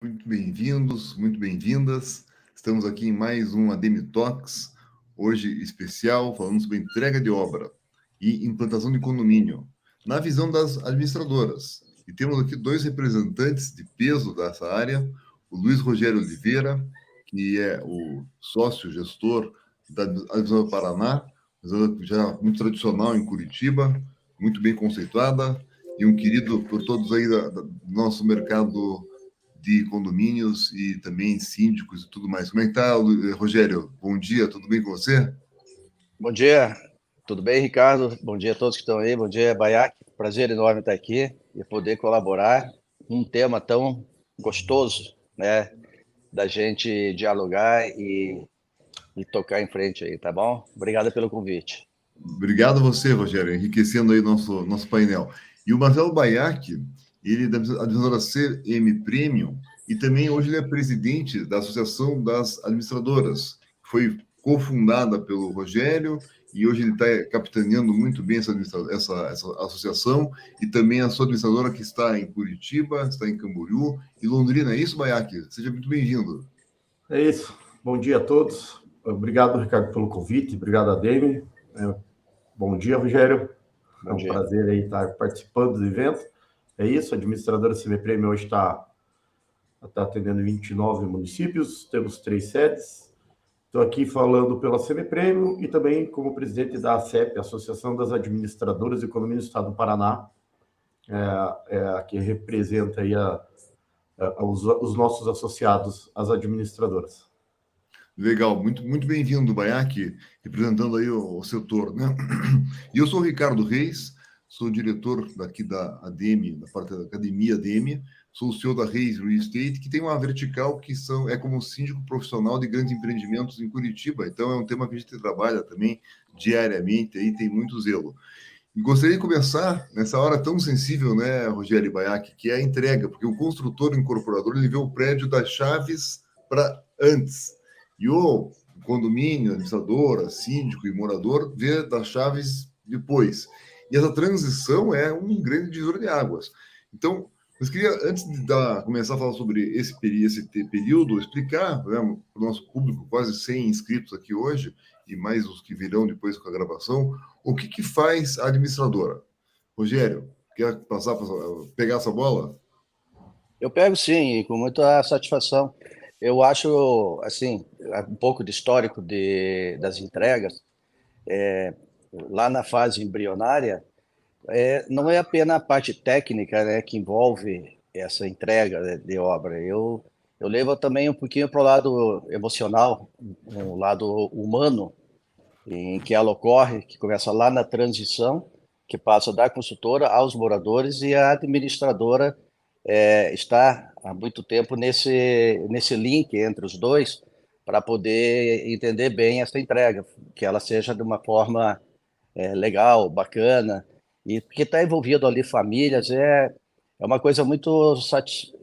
Muito bem-vindos, muito bem-vindas. Estamos aqui em mais um ADM Talks, hoje especial, falando sobre entrega de obra e implantação de condomínio, na visão das administradoras. E temos aqui dois representantes de peso dessa área, o Luiz Rogério Oliveira, que é o sócio-gestor da Administradora do Paraná, já muito tradicional em Curitiba, muito bem conceituada, e um querido por todos aí do nosso mercado de condomínios e também síndicos e tudo mais. Como é que tá, Rogério? Bom dia, tudo bem com você? Bom dia, tudo bem, Ricardo? Bom dia a todos que estão aí, bom dia, Baiac. Prazer enorme estar aqui e poder colaborar num tema tão gostoso, né, da gente dialogar e tocar em frente aí, tá bom? Obrigado pelo convite. Obrigado a você, Rogério, enriquecendo aí nosso painel. E o Marcelo Baiac, ele é da administradora CM Premium, e também hoje ele é presidente da Associação das Administradoras, que foi cofundada pelo Rogério, e hoje ele está capitaneando muito bem essa associação, e também a sua administradora que está em Curitiba, está em Camboriú e Londrina. É isso, Baiac? Seja muito bem-vindo. É isso. Bom dia a todos. Obrigado, Ricardo, pelo convite. Obrigado, Ademir. Bom dia, Rogério. Bom É um dia. prazer aí estar participando do evento. É isso, a administradora CM Premium hoje está atendendo 29 municípios, temos 3 sedes. Estou aqui falando pela CM Premium e também como presidente da ACEP, Associação das Administradoras de Economia do Estado do Paraná, que representa aí os nossos associados, as administradoras. Legal, muito bem-vindo, Baiac, representando aí o setor, né? E eu sou o Ricardo Reis, sou diretor daqui da ADM, da parte da Academia ADM, sou o CEO da Reis Real Estate, que tem uma vertical que é como síndico profissional de grandes empreendimentos em Curitiba, então é um tema que a gente trabalha também diariamente, aí tem muito zelo. E gostaria de começar nessa hora tão sensível, né, Rogério e Baiac, que é a entrega, porque o construtor, o incorporador, ele vê o prédio das chaves para antes. E o condomínio, administradora, síndico e morador vê das chaves depois. E essa transição é um grande divisor de águas. Então, eu queria, antes de começar a falar sobre esse período, explicar, né, para o nosso público, quase 100 inscritos aqui hoje, e mais os que virão depois com a gravação, o que faz a administradora. Rogério, quer pegar essa bola? Eu pego sim, e com muita satisfação. Eu acho, assim, um pouco de histórico das entregas, lá na fase embrionária, não é apenas a parte técnica, né, que envolve essa entrega, né, de obra. Eu levo também um pouquinho para o lado emocional, um lado humano, em que ela ocorre, que começa lá na transição, que passa da consultora aos moradores, e a administradora está há muito tempo nesse link entre os dois, para poder entender bem essa entrega, que ela seja de uma forma legal, bacana, e porque está envolvido ali famílias, é uma coisa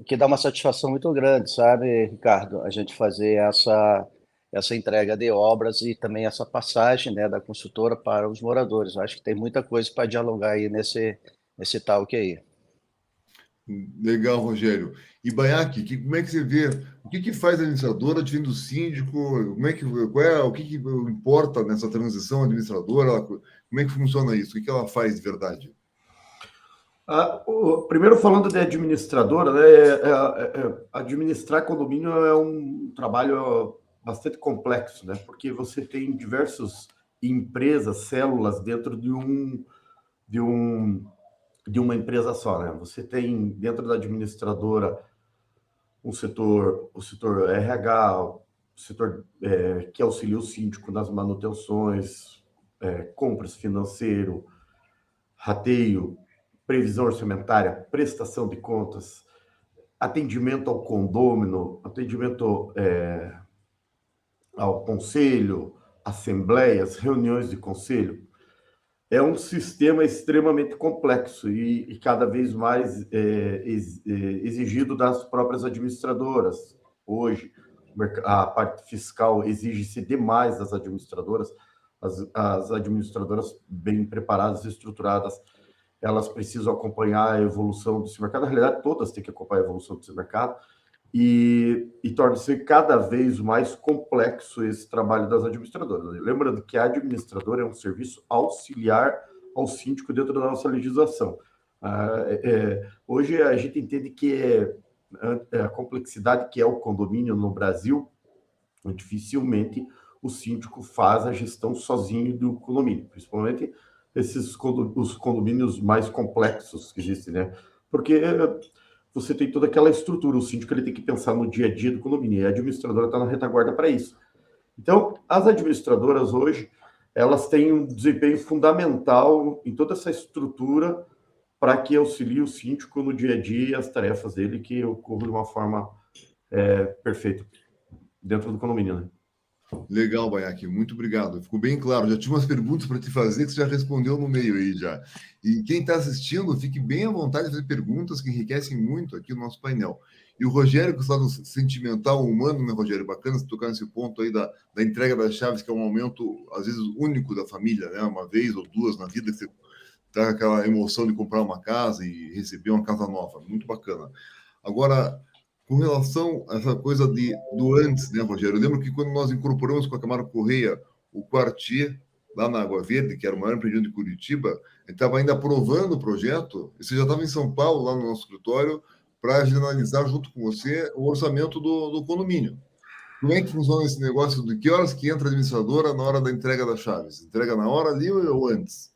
que dá uma satisfação muito grande, sabe, Ricardo? A gente fazer essa entrega de obras e também essa passagem, né, da consultora para os moradores. Eu acho que tem muita coisa para dialogar aí nesse talk aí. Legal, Rogério. E Baiac, como é que você vê? O que faz a administradora diferente do síndico? O que importa nessa transição administradora? Como é que funciona isso? O que ela faz de verdade? Primeiro, falando de administradora, né, administrar condomínio é um trabalho bastante complexo, né, porque você tem diversas empresas, células dentro de uma empresa só, né? Você tem dentro da administradora o setor RH, o setor que auxilia o síndico nas manutenções, compras financeiro, rateio, previsão orçamentária, prestação de contas, atendimento ao condômino, atendimento ao conselho, assembleias, reuniões de conselho. É um sistema extremamente complexo e cada vez mais exigido das próprias administradoras. Hoje, a parte fiscal exige-se demais das administradoras. As administradoras bem preparadas e estruturadas, elas precisam acompanhar a evolução desse mercado. Na realidade, todas têm que acompanhar a evolução desse mercado. e torna-se cada vez mais complexo esse trabalho das administradoras. Lembrando que a administradora é um serviço auxiliar ao síndico dentro da nossa legislação. Hoje a gente entende que a complexidade que é o condomínio no Brasil, dificilmente o síndico faz a gestão sozinho do condomínio, principalmente os condomínios mais complexos que existem, né? Porque você tem toda aquela estrutura, o síndico ele tem que pensar no dia a dia do condomínio, e a administradora está na retaguarda para isso. Então, as administradoras hoje, elas têm um desempenho fundamental em toda essa estrutura para que auxilie o síndico no dia a dia e as tarefas dele que ocorram de uma forma perfeita dentro do condomínio, né? Legal, Baiac, muito obrigado. Ficou bem claro. Já tinha umas perguntas para te fazer que você já respondeu no meio aí já. E quem está assistindo, fique bem à vontade de fazer perguntas que enriquecem muito aqui o nosso painel. E o Rogério, que está no sentimental humano, né, Rogério? Bacana você tocar nesse ponto aí da entrega das chaves, que é um momento, às vezes, único da família, né? Uma vez ou duas na vida, que você tá com aquela emoção de comprar uma casa e receber uma casa nova. Muito bacana. Agora, com relação a essa coisa do antes, né, Rogério? Eu lembro que quando nós incorporamos com a Camargo Correia o Quartier, lá na Água Verde, que era o maior empreendimento de Curitiba, a gente estava ainda aprovando o projeto, e você já estava em São Paulo, lá no nosso escritório, para analisar junto com você o orçamento do condomínio. Como é que funciona esse negócio? De que horas que entra a administradora na hora da entrega das chaves? Entrega na hora ali ou antes?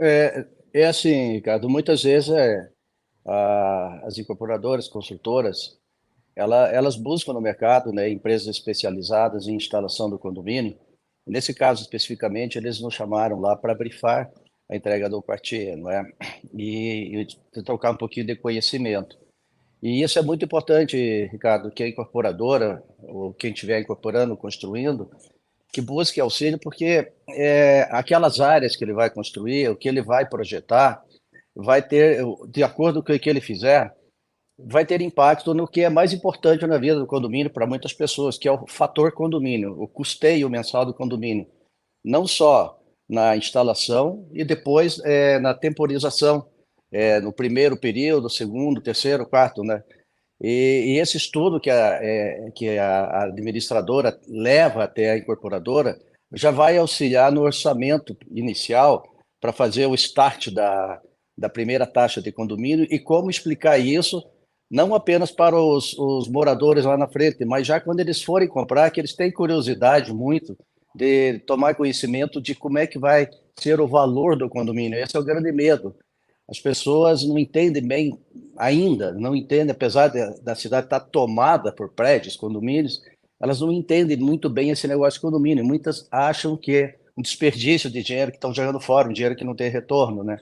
É assim, Ricardo, muitas vezes as incorporadoras, consultoras, elas buscam no mercado, né, empresas especializadas em instalação do condomínio. Nesse caso, especificamente, eles nos chamaram lá para brifar a entrega do quartier, não é? E trocar um pouquinho de conhecimento. E isso é muito importante, Ricardo, que a incorporadora, ou quem estiver incorporando, construindo, que busque auxílio, porque aquelas áreas que ele vai construir, o que ele vai projetar, vai ter, de acordo com o que ele fizer, vai ter impacto no que é mais importante na vida do condomínio para muitas pessoas, que é o fator condomínio, o custeio mensal do condomínio. Não só na instalação e depois na temporização, no primeiro período, segundo, terceiro, quarto, né? E esse estudo que a administradora leva até a incorporadora já vai auxiliar no orçamento inicial para fazer o start da primeira taxa de condomínio e como explicar isso, não apenas para os moradores lá na frente, mas já quando eles forem comprar, que eles têm curiosidade muito de tomar conhecimento de como é que vai ser o valor do condomínio. Esse é o grande medo. As pessoas não entendem bem ainda, não entendem, apesar da cidade estar tomada por prédios, condomínios, elas não entendem muito bem esse negócio de condomínio. Muitas acham que é um desperdício de dinheiro que estão jogando fora, um dinheiro que não tem retorno, né?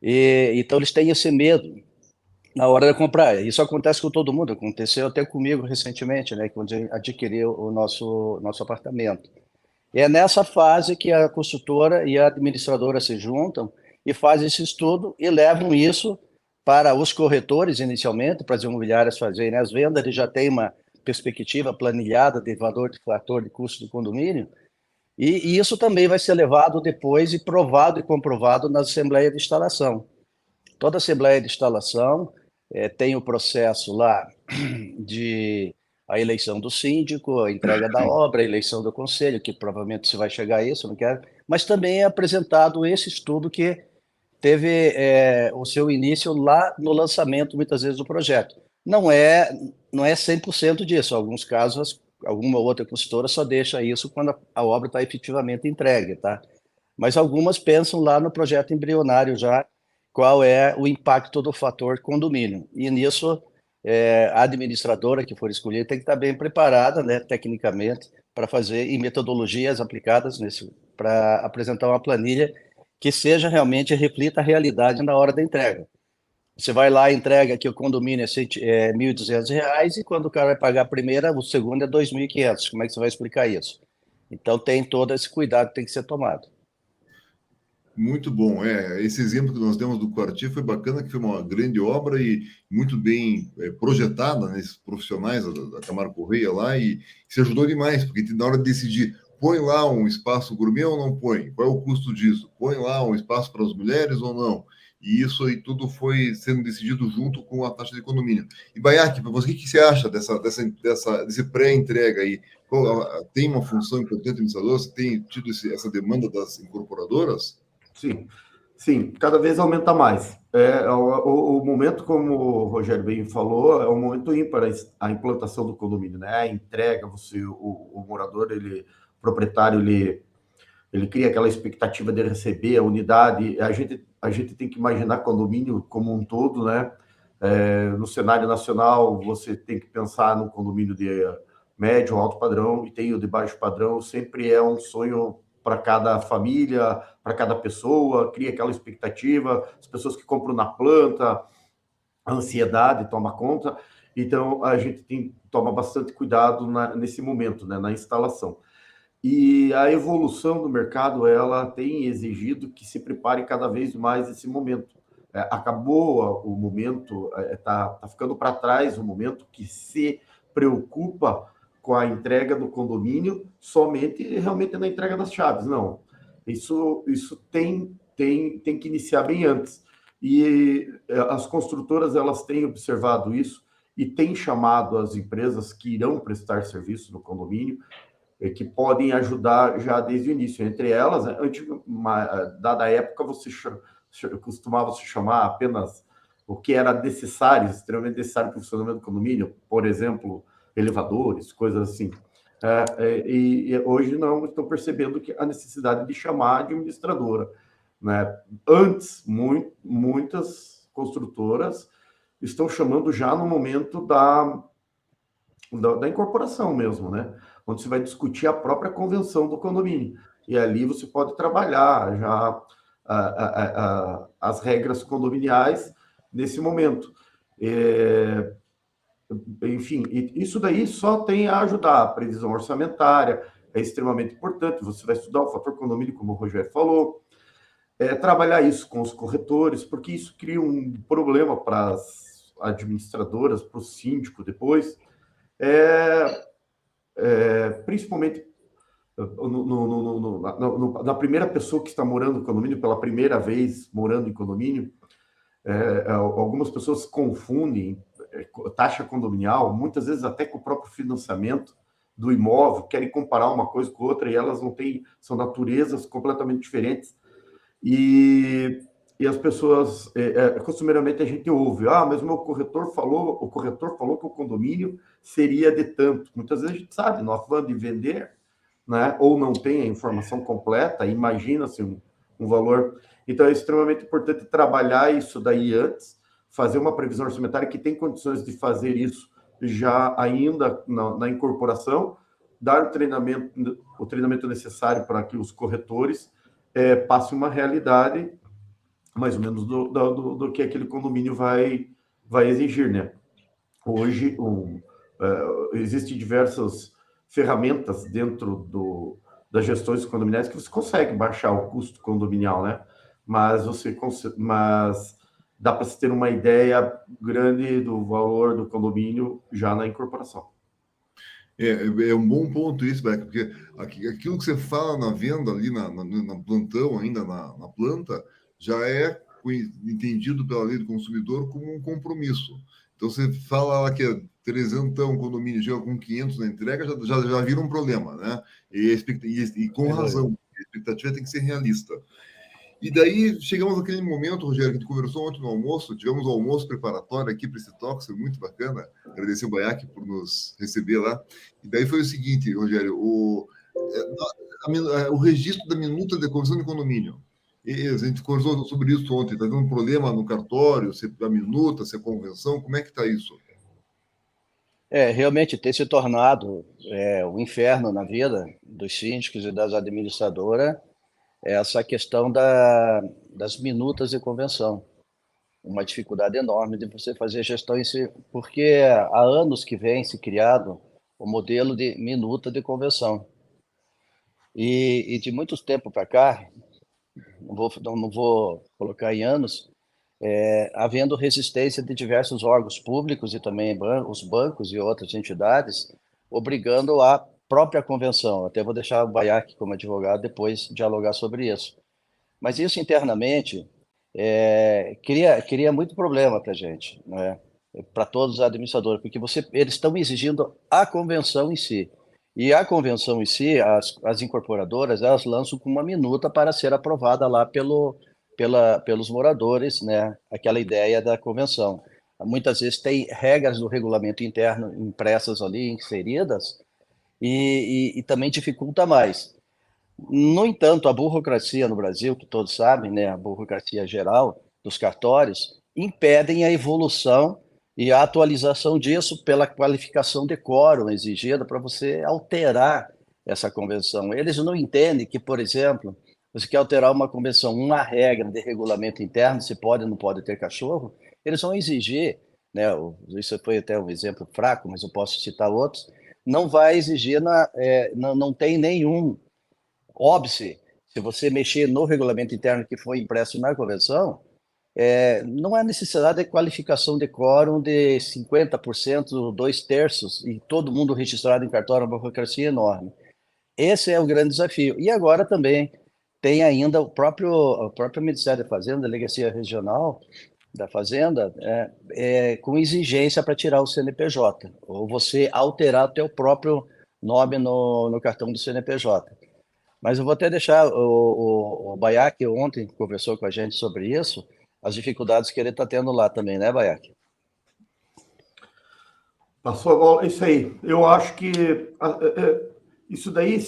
Então eles têm esse medo na hora de comprar. Isso acontece com todo mundo, aconteceu até comigo recentemente, né, quando eu adquiri o nosso apartamento. E é nessa fase que a consultora e a administradora se juntam e fazem esse estudo e levam isso para os corretores inicialmente, para as imobiliárias fazerem as vendas, eles já têm uma perspectiva planilhada de valor de fator de custo do condomínio, e isso também vai ser levado depois e provado e comprovado na Assembleia de Instalação. Toda Assembleia de Instalação tem o processo lá de a eleição do síndico, a entrega da obra, a eleição do conselho, que provavelmente se vai chegar a isso, não quero, mas também é apresentado esse estudo que teve o seu início lá no lançamento, muitas vezes, do projeto. Não é 100% disso, em alguns casos, alguma outra consultora só deixa isso quando a obra está efetivamente entregue, tá? Mas algumas pensam lá no projeto embrionário já, qual é o impacto do fator condomínio. E nisso, a administradora que for escolhida tem que estar bem preparada, né, tecnicamente, para fazer e metodologias aplicadas para apresentar uma planilha que seja realmente reflita a realidade na hora da entrega. Você vai lá, entrega que o condomínio é R$ 1.200 e quando o cara vai pagar a primeira, o segundo é R$ 2.500. Como é que você vai explicar isso? Então tem todo esse cuidado que tem que ser tomado. Muito bom. Esse exemplo que nós demos do Quartier foi bacana, que foi uma grande obra e muito bem projetada, né, esses profissionais da Camargo Correia lá, e se ajudou demais, porque na hora de decidir põe lá um espaço gourmet ou não põe? Qual é o custo disso? Põe lá um espaço para as mulheres ou não? E isso aí tudo foi sendo decidido junto com a taxa de condomínio. E, Baiac, para você, o que você acha desse pré-entrega aí? Tem uma função importante administrador? Você tem tido essa demanda das incorporadoras? Sim, sim, cada vez aumenta mais. O momento, como o Rogério bem falou, é um momento ímpar a implantação do condomínio, né? A entrega, o morador, o proprietário, ele cria aquela expectativa de receber a unidade. A gente tem que imaginar condomínio como um todo, né? No cenário nacional, você tem que pensar no condomínio de médio, alto padrão, e tem o de baixo padrão. Sempre é um sonho para cada família, para cada pessoa, cria aquela expectativa, as pessoas que compram na planta, a ansiedade toma conta. Então, a gente toma bastante cuidado nesse momento, né, na instalação. E a evolução do mercado, ela tem exigido que se prepare cada vez mais esse momento. Acabou o momento, tá ficando para trás o momento que se preocupa com a entrega do condomínio somente realmente na entrega das chaves. Não, isso tem que iniciar bem antes. E as construtoras, elas têm observado isso e têm chamado as empresas que irão prestar serviço no condomínio, que podem ajudar já desde o início. Entre elas, dada a época, costumava se chamar apenas o que era necessário, extremamente necessário para o funcionamento do condomínio, por exemplo, elevadores, coisas assim. E hoje não estão percebendo que a necessidade de chamar a administradora, né? Antes, muitas construtoras estão chamando já no momento da incorporação mesmo, né? Onde você vai discutir a própria convenção do condomínio. E ali você pode trabalhar já as regras condominiais nesse momento. Enfim, isso daí só tem a ajudar. A previsão orçamentária é extremamente importante. Você vai estudar o fator condomínio, como o Rogério falou. Trabalhar isso com os corretores, porque isso cria um problema para as administradoras, para o síndico depois. Principalmente na primeira pessoa que está morando no condomínio, pela primeira vez morando em condomínio, algumas pessoas confundem taxa condominial, muitas vezes até com o próprio financiamento do imóvel, querem comparar uma coisa com outra e elas não têm, são naturezas completamente diferentes. E as pessoas, costumeiramente a gente ouve, mas o corretor falou que o condomínio seria de tanto. Muitas vezes a gente sabe, no afã de vender, né, ou não tem a informação completa, imagina-se um valor. Então é extremamente importante trabalhar isso daí antes, fazer uma previsão orçamentária que tem condições de fazer isso já ainda na incorporação, dar o treinamento necessário para que os corretores passem uma realidade mais ou menos do que aquele condomínio vai exigir, né? Hoje, existem diversas ferramentas dentro das gestões condominiais que você consegue baixar o custo condominial, né? Mas dá para se ter uma ideia grande do valor do condomínio já na incorporação. É um bom ponto isso, Beck, porque aquilo que você fala na venda ali, na plantão, ainda na planta, já é entendido pela lei do consumidor como um compromisso. Então, você fala lá que é 300 condomínio, chega com 500 na entrega, já vira um problema, né? E com razão, a expectativa tem que ser realista. E daí chegamos naquele momento, Rogério, que a gente conversou ontem no almoço, tivemos um almoço preparatório aqui para esse talk, foi muito bacana. Agradecer o Baiac por nos receber lá. E daí foi o seguinte, Rogério, o registro da minuta de conversão de condomínio. A gente conversou sobre isso ontem, está tendo um problema no cartório, se a minuta, se a convenção, como é que está isso? Realmente tem se tornado um inferno na vida dos síndicos e das administradoras essa questão das minutas de convenção. Uma dificuldade enorme de você fazer gestão em si, porque há anos que vem se criado o modelo de minuta de convenção. E de muito tempo para cá, não vou colocar em anos, havendo resistência de diversos órgãos públicos e também os bancos e outras entidades, obrigando a própria convenção. Até vou deixar o Baiac como advogado depois dialogar sobre isso. Mas isso internamente cria muito problema para a gente, né? Para todos os administradores, porque eles estão exigindo a convenção em si. E a convenção em si, as incorporadoras, elas lançam com uma minuta para ser aprovada lá pelos moradores, né? Aquela ideia da convenção. Muitas vezes tem regras do regulamento interno impressas ali, inseridas, e também dificulta mais. No entanto, a burocracia no Brasil, que todos sabem, né, a burocracia geral dos cartórios, impedem a evolução e a atualização disso pela qualificação de quórum exigida para você alterar essa convenção. Eles não entendem que, por exemplo, você quer alterar uma convenção, uma regra de regulamento interno, se pode ou não pode ter cachorro, eles vão exigir, né, isso foi até um exemplo fraco, mas eu posso citar outros, não vai exigir, não tem nenhum óbice, se você mexer no regulamento interno que foi impresso na convenção, não há necessidade de qualificação de quórum de 50%, 2/3, e todo mundo registrado em cartório, uma burocracia enorme. Esse é o grande desafio. E agora também tem ainda o próprio Ministério da Fazenda, Delegacia Regional da Fazenda, com exigência para tirar o CNPJ, ou você alterar o teu próprio nome no cartão do CNPJ. Mas eu vou até deixar o Baiac, que ontem conversou com a gente sobre isso, as dificuldades que ele está tendo lá também, né, Baiac? Passou a bola, isso aí. Eu acho que isso daí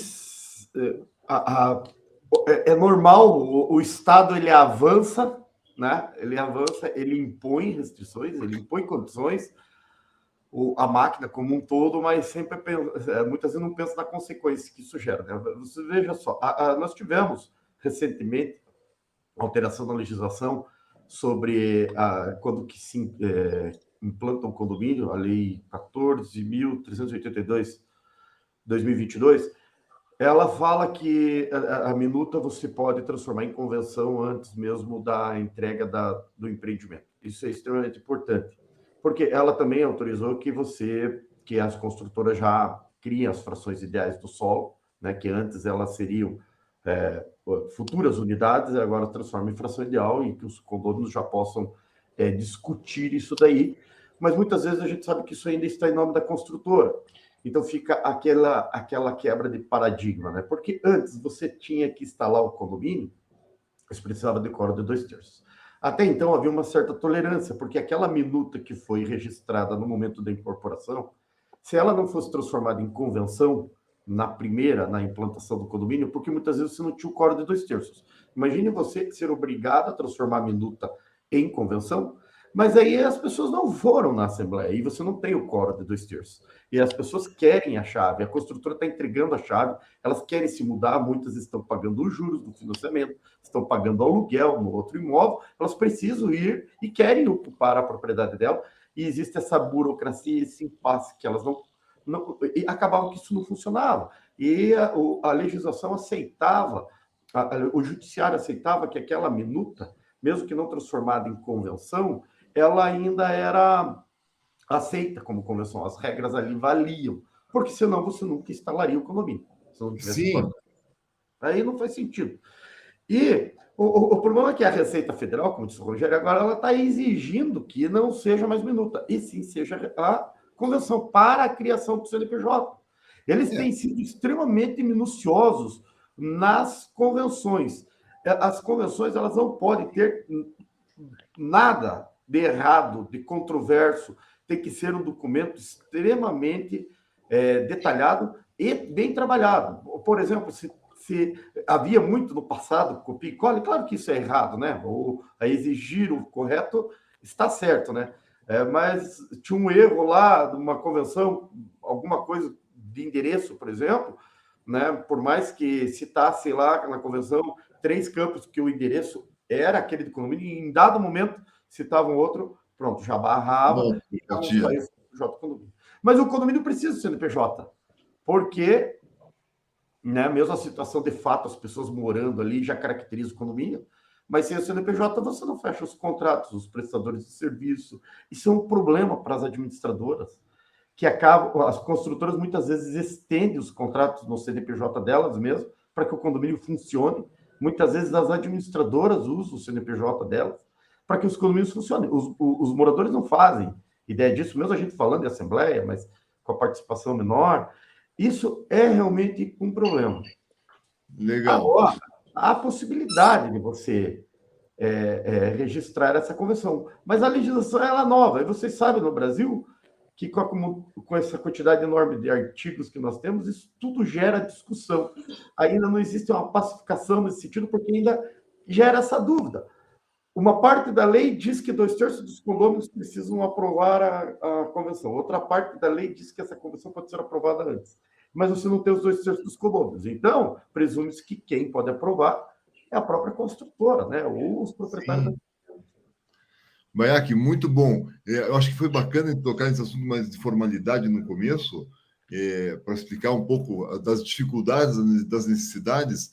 é normal. O Estado ele avança, né? Ele avança, ele impõe restrições, ele impõe condições, a máquina como um todo, mas sempre muitas vezes não pensa na consequência que isso gera. Né? Você veja só, nós tivemos recentemente alteração na legislação sobre quando que se implanta um condomínio, a Lei 14.382, 2022, ela fala que a minuta você pode transformar em convenção antes mesmo da entrega do empreendimento. Isso é extremamente importante, porque ela também autorizou que as construtoras já criem as frações ideais do solo, né, que antes elas seriam futuras unidades, agora transforma em fração ideal e que os condôminos já possam discutir isso daí, mas muitas vezes a gente sabe que isso ainda está em nome da construtora. Então fica aquela quebra de paradigma, né? Porque antes você tinha que instalar o condomínio, você precisava de quórum de 2/3. Até então havia uma certa tolerância, porque aquela minuta que foi registrada no momento da incorporação, se ela não fosse transformada em convenção na implantação do condomínio, porque muitas vezes você não tinha o quórum de 2/3. Imagine você ser obrigado a transformar a minuta em convenção, mas aí as pessoas não foram na Assembleia, e você não tem o quórum de 2/3. E as pessoas querem a chave, a construtora está entregando a chave, elas querem se mudar, muitas estão pagando os juros do financiamento, estão pagando aluguel no outro imóvel, elas precisam ir e querem ocupar a propriedade dela, e existe essa burocracia, esse impasse que elas não e acabava que isso não funcionava. E a legislação aceitava, o judiciário aceitava que aquela minuta, mesmo que não transformada em convenção, ela ainda era aceita como convenção. As regras ali valiam, porque senão você nunca instalaria o condomínio. Se não tivesse Sim. Aí não faz sentido. E o problema é que a Receita Federal, como disse o Rogério, agora ela está exigindo que não seja mais minuta, e sim seja a convenção para a criação do CNPJ. Eles têm sido extremamente minuciosos nas convenções. As convenções elas não podem ter nada de errado, de controverso, tem que ser um documento extremamente detalhado e bem trabalhado. Por exemplo, se havia muito no passado copia e cola, claro que isso é errado, né? Ou a exigir o correto está certo, né? Mas tinha um erro lá de uma convenção, alguma coisa de endereço, por exemplo, né? Por mais que citasse lá na convenção 3 campos que o endereço era aquele do condomínio, e em dado momento citavam outro, pronto, já barrava e não saía o CNPJ condomínio. Mas o condomínio precisa do CNPJ, porque, né, mesmo a situação de fato, as pessoas morando ali já caracteriza o condomínio, mas sem o CNPJ você não fecha os contratos, os prestadores de serviço. Isso é um problema para as administradoras, que acabam, as construtoras muitas vezes estendem os contratos no CNPJ delas mesmo, para que o condomínio funcione. Muitas vezes as administradoras usam o CNPJ delas para que os condomínios funcionem. Os moradores não fazem ideia disso, mesmo a gente falando de assembleia, mas com a participação menor. Isso é realmente um problema. Legal. Agora, há a possibilidade de você registrar essa convenção, mas a legislação ela é nova. E vocês sabem, no Brasil, que com essa quantidade enorme de artigos que nós temos, isso tudo gera discussão. Ainda não existe uma pacificação nesse sentido, porque ainda gera essa dúvida. Uma parte da lei diz que 2/3 dos condôminos precisam aprovar a convenção. Outra parte da lei diz que essa convenção pode ser aprovada antes. Mas você não tem os 2/3 dos condôminos. Então, presume-se que quem pode aprovar é a própria construtora, né? Ou os proprietários. Baiac, muito bom. Eu acho que foi bacana tocar nesse assunto mais de formalidade no começo, para explicar um pouco das dificuldades, das necessidades,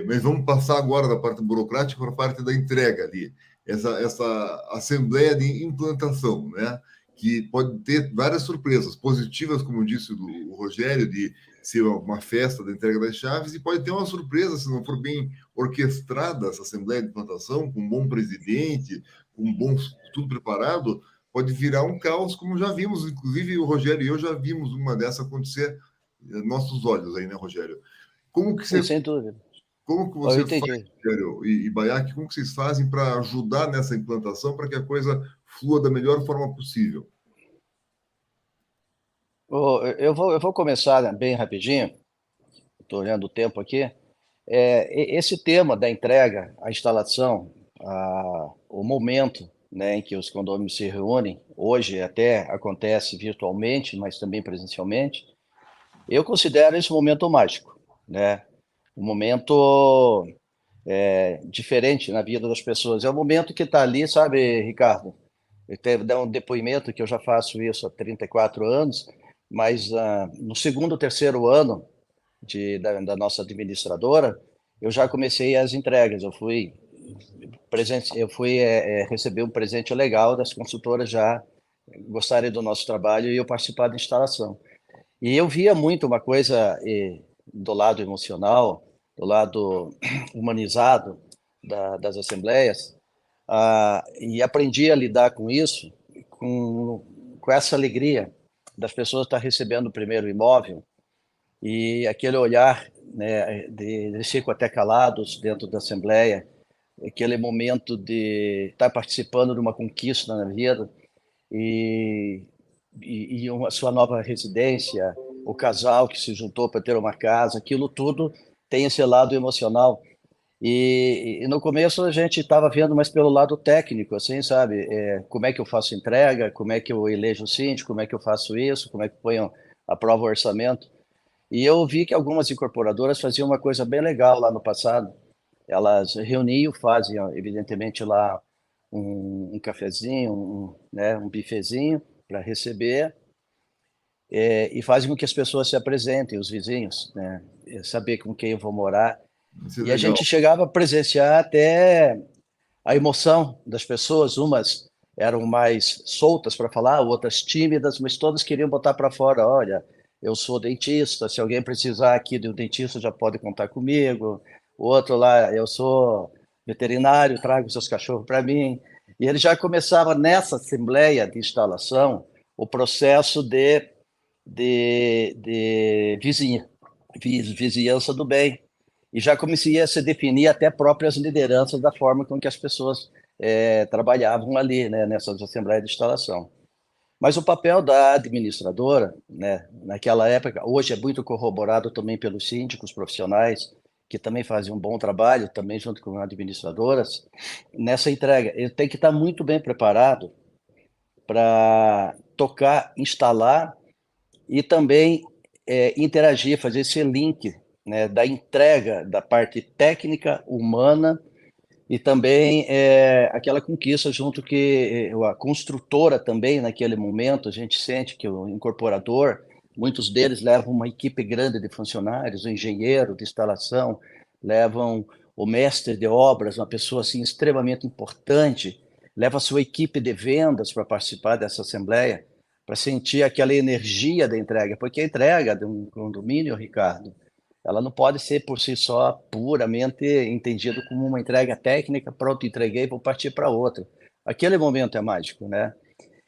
mas vamos passar agora da parte burocrática para a parte da entrega ali. Essa assembleia de implantação, né? Que pode ter várias surpresas positivas, como disse o Rogério, de ser uma festa da entrega das chaves, e pode ter uma surpresa se não for bem orquestrada essa assembleia de implantação, com um bom presidente, com um bom tudo preparado, pode virar um caos, como já vimos, inclusive o Rogério e eu já vimos uma dessa acontecer nossos olhos aí, né, Rogério? Como que você, sem dúvida. como que você faz, Rogério e Baiac, como que vocês fazem para ajudar nessa implantação para que a coisa flua da melhor forma possível? Eu vou começar bem rapidinho, estou olhando o tempo aqui. Esse tema da entrega, a instalação, o momento, né, em que os condôminos se reúnem, hoje até acontece virtualmente, mas também presencialmente, eu considero esse momento mágico, né? Um momento diferente na vida das pessoas. É o momento que está ali, sabe, Ricardo? Eu dar um depoimento que eu já faço isso há 34 anos, mas no segundo, terceiro ano da nossa administradora, eu já comecei as entregas. Eu fui receber um presente legal das consultoras já gostarem do nosso trabalho e eu participar da instalação. E eu via muito uma coisa do lado emocional, do lado humanizado das assembleias, e aprendi a lidar com isso, com essa alegria das pessoas estar recebendo o primeiro imóvel e aquele olhar, né, eles ficam até calados dentro da assembleia, aquele momento de estar participando de uma conquista na vida e uma sua nova residência, o casal que se juntou para ter uma casa, aquilo tudo tem esse lado emocional. E no começo a gente estava vendo mais pelo lado técnico, assim, sabe? Como é que eu faço entrega, como é que eu elejo o síndico, como é que eu faço isso, como é que ponho, aprovo o orçamento. E eu vi que algumas incorporadoras faziam uma coisa bem legal lá no passado. Elas reuniam, faziam, evidentemente, lá um cafezinho, né, um bifezinho para receber, e fazem com que as pessoas se apresentem, os vizinhos, né, saber com quem eu vou morar. Isso é E legal. a gente chegava a presenciar até a emoção das pessoas. Umas eram mais soltas para falar, outras tímidas, mas todas queriam botar para fora: olha, eu sou dentista, se alguém precisar aqui de um dentista já pode contar comigo. O outro lá, eu sou veterinário, trago seus cachorros para mim. E ele já começava nessa assembleia de instalação o processo de vizinhança do bem. E já comecei a se definir até próprias lideranças da forma com que as pessoas trabalhavam ali, né, nessas assembleias de instalação. Mas o papel da administradora, né, naquela época, hoje é muito corroborado também pelos síndicos profissionais, que também fazem um bom trabalho, também junto com administradoras, nessa entrega. Ele tem que estar muito bem preparado para tocar, instalar e também interagir, fazer esse link, né, da entrega da parte técnica, humana, e também aquela conquista junto que a construtora também, naquele momento, a gente sente que o incorporador, muitos deles levam uma equipe grande de funcionários, o engenheiro de instalação, levam o mestre de obras, uma pessoa assim extremamente importante, leva a sua equipe de vendas para participar dessa assembleia. para sentir aquela energia da entrega, porque a entrega de um condomínio, Ricardo, ela não pode ser por si só puramente entendido como uma entrega técnica, pronto, entreguei, vou partir para outra. Aquele momento é mágico, né?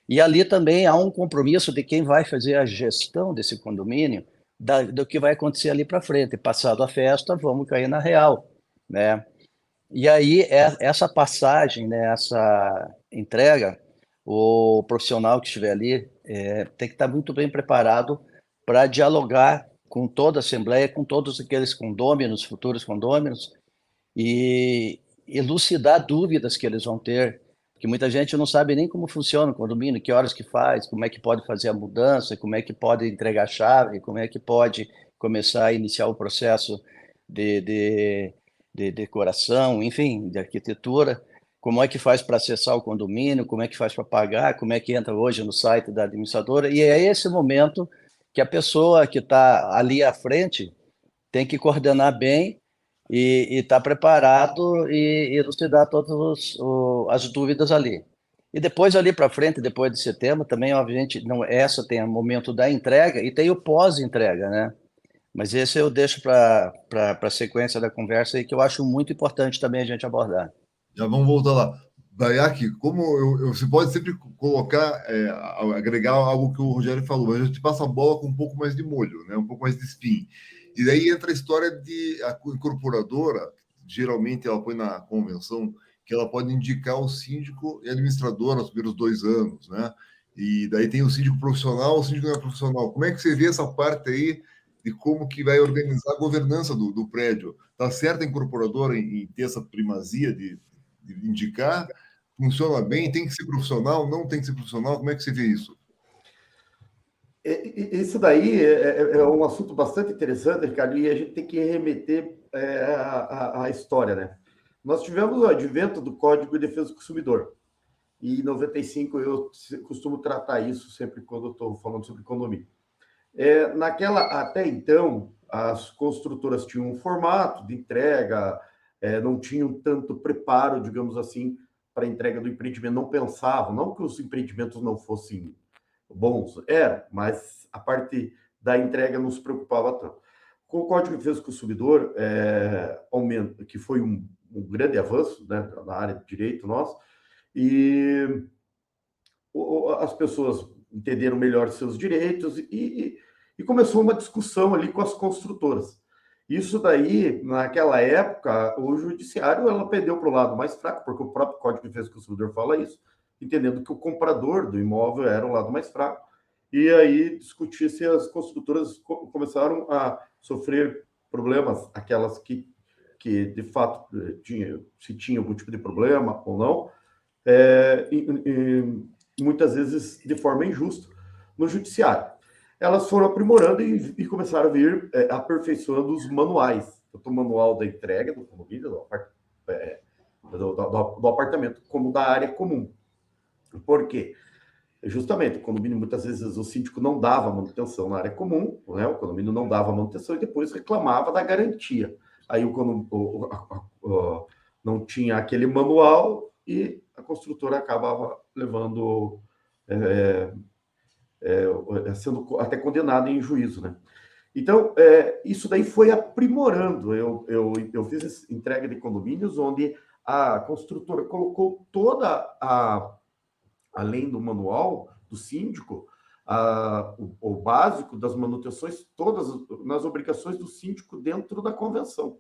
E ali também há um compromisso de quem vai fazer a gestão desse condomínio, do que vai acontecer ali para frente. Passado a festa, vamos cair na real, né? E aí, essa passagem, né, essa entrega, o profissional que estiver ali tem que estar muito bem preparado para dialogar com toda a Assembleia, com todos aqueles condôminos, futuros condôminos, e elucidar dúvidas que eles vão ter, porque muita gente não sabe nem como funciona o condomínio, que horas que faz, como é que pode fazer a mudança, como é que pode entregar a chave, como é que pode começar a iniciar o processo de, de, de decoração, enfim, de arquitetura, como é que faz para acessar o condomínio, como é que faz para pagar, como é que entra hoje no site da administradora, e é esse momento que a pessoa que está ali à frente tem que coordenar bem e estar preparado e elucidar todas as dúvidas ali. E depois ali para frente, depois de setembro, também, obviamente, não, essa tem o momento da entrega e tem o pós-entrega, né? Mas esse eu deixo para a sequência da conversa aí, que eu acho muito importante também a gente abordar. Já vamos voltar lá. Bayaki, como você pode sempre colocar, agregar algo que o Rogério falou, mas a gente passa a bola com um pouco mais de molho, né? Um pouco mais de spin. E daí entra a história de a incorporadora, geralmente ela põe na convenção que ela pode indicar o síndico e a administradora nos primeiros 2 anos, né? E daí tem o síndico profissional, o síndico não é profissional. Como é que você vê essa parte aí de como que vai organizar a governança do prédio? Tá certo a incorporadora em ter essa primazia de indicar? Funciona bem? Tem que ser profissional? Não tem que ser profissional? Como é que você vê isso? Isso daí é um assunto bastante interessante, Ricardo, e a gente tem que remeter à história, né? Nós tivemos o advento do Código de Defesa do Consumidor, e em 95 eu costumo tratar isso sempre quando eu estou falando sobre condomínio. Até então, as construtoras tinham um formato de entrega, não tinham tanto preparo, digamos assim, para a entrega do empreendimento, não pensavam, não que os empreendimentos não fossem bons, mas a parte da entrega não se preocupava tanto. Com o Código de Defesa do Consumidor, aumento, que foi um grande avanço, né, na área de direito nosso, e as pessoas entenderam melhor seus direitos e começou uma discussão ali com as construtoras. Isso daí, naquela época, o judiciário ela pendeu para o lado mais fraco, porque o próprio Código de Defesa do Consumidor fala isso, entendendo que o comprador do imóvel era o lado mais fraco. E aí discutir se as construtoras começaram a sofrer problemas, aquelas que de fato se tinha algum tipo de problema ou não, muitas vezes de forma injusta, no judiciário. Elas foram aprimorando e começaram a vir aperfeiçoando os manuais, tanto o manual da entrega do condomínio, do apartamento, como da área comum. Por quê? Justamente, o condomínio, muitas vezes, o síndico não dava manutenção na área comum, né? O condomínio não dava manutenção e depois reclamava da garantia. Aí não tinha aquele manual e a construtora acabava levando, sendo até condenada em juízo, né? Então, isso daí foi aprimorando. Eu fiz entrega de condomínios onde a construtora colocou além do manual do síndico, o básico das manutenções, todas nas obrigações do síndico dentro da convenção.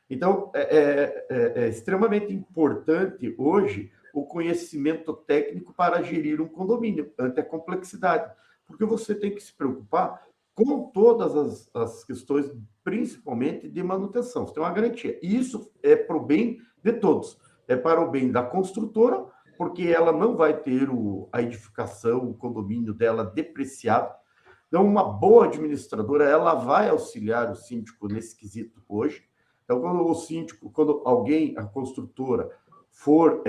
Então, é extremamente importante hoje o conhecimento técnico para gerir um condomínio, ante a complexidade, porque você tem que se preocupar com todas as questões, principalmente de manutenção. Você tem uma garantia. E isso é para o bem de todos. É para o bem da construtora, porque ela não vai ter a edificação, o condomínio dela depreciado. Então, uma boa administradora, ela vai auxiliar o síndico nesse quesito hoje. Então, quando alguém, a construtora, for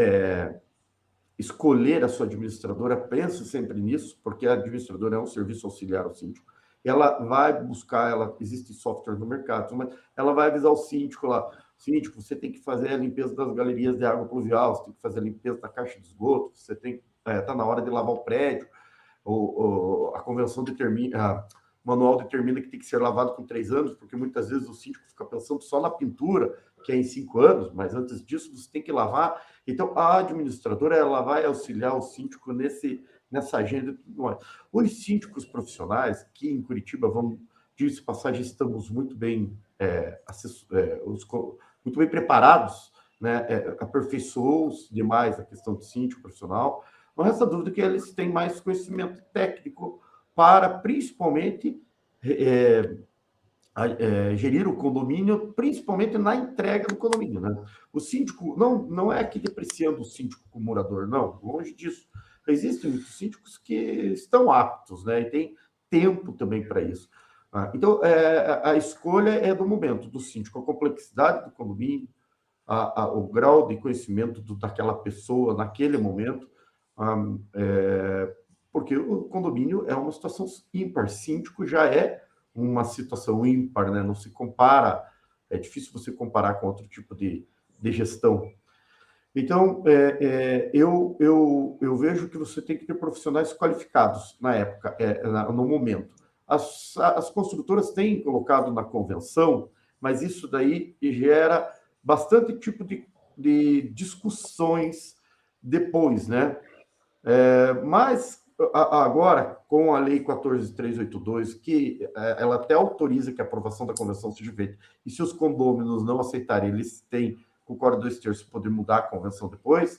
escolher a sua administradora, pense sempre nisso, porque a administradora é um serviço auxiliar ao síndico. Ela vai buscar, existe software no mercado, mas ela vai avisar o síndico lá, síndico, você tem que fazer a limpeza das galerias de água pluvial, você tem que fazer a limpeza da caixa de esgoto, você tem está na hora de lavar o prédio. a convenção determina, o manual determina que tem que ser lavado com 3 anos, porque muitas vezes o síndico fica pensando só na pintura, que é em 5 anos, mas antes disso você tem que lavar. Então, a administradora, ela vai auxiliar o síndico nessa agenda e tudo mais. Os síndicos profissionais, que em Curitiba, diga-se de passagem, estamos muito bem, muito bem preparados, né? Aperfeiçoou-se demais a questão do síndico profissional. Não resta dúvida que eles têm mais conhecimento técnico para, principalmente, gerir o condomínio, principalmente na entrega do condomínio, né? O síndico não é aqui depreciando o síndico como morador, não, longe disso. Existem muitos síndicos que estão aptos, né? E tem tempo também para isso. Então, a escolha é do momento do síndico, a complexidade do condomínio, o grau de conhecimento daquela pessoa naquele momento, porque o condomínio é uma situação ímpar, síndico já é uma situação ímpar, né? Não se compara, é difícil você comparar com outro tipo de gestão. Então, eu vejo que você tem que ter profissionais qualificados na época, no momento. As construtoras têm colocado na convenção, mas isso daí gera bastante tipo de discussões depois, né? Mas agora, com a Lei 14.382, que ela até autoriza que a aprovação da convenção seja feita, e se os condôminos não aceitarem, eles têm, com o código 2/3, poder mudar a convenção depois,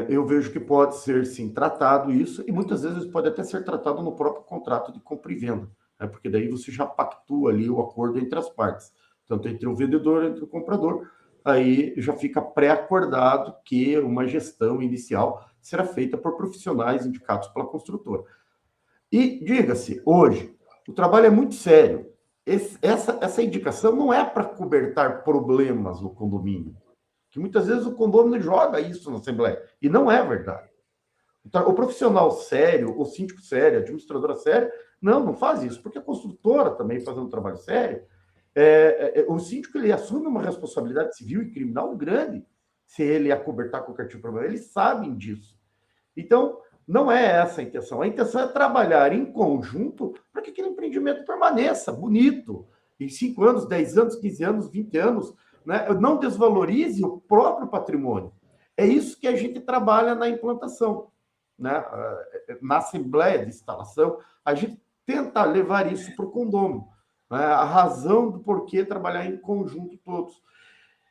eu vejo que pode ser, sim, tratado isso, e muitas vezes pode até ser tratado no próprio contrato de compra e venda, né? Porque daí você já pactua ali o acordo entre as partes, tanto entre o vendedor e entre o comprador, aí já fica pré-acordado que uma gestão inicial será feita por profissionais indicados pela construtora. E, diga-se, hoje, o trabalho é muito sério. Essa indicação não é para cobertar problemas no condomínio, que muitas vezes o condomínio joga isso na Assembleia, e não é verdade. O profissional sério, o síndico sério, a administradora séria, não faz isso, porque a construtora também fazendo um trabalho sério, o síndico ele assume uma responsabilidade civil e criminal grande se ele acobertar qualquer tipo de problema. Eles sabem disso. Então, não é essa a intenção. A intenção é trabalhar em conjunto para que aquele empreendimento permaneça bonito. Em 5 anos, 10 anos, 15 anos, 20 anos, né? Não desvalorize o próprio patrimônio. É isso que a gente trabalha na implantação, né? Na assembleia de instalação, a gente tenta levar isso para o condomínio, né? A razão do porquê trabalhar em conjunto todos.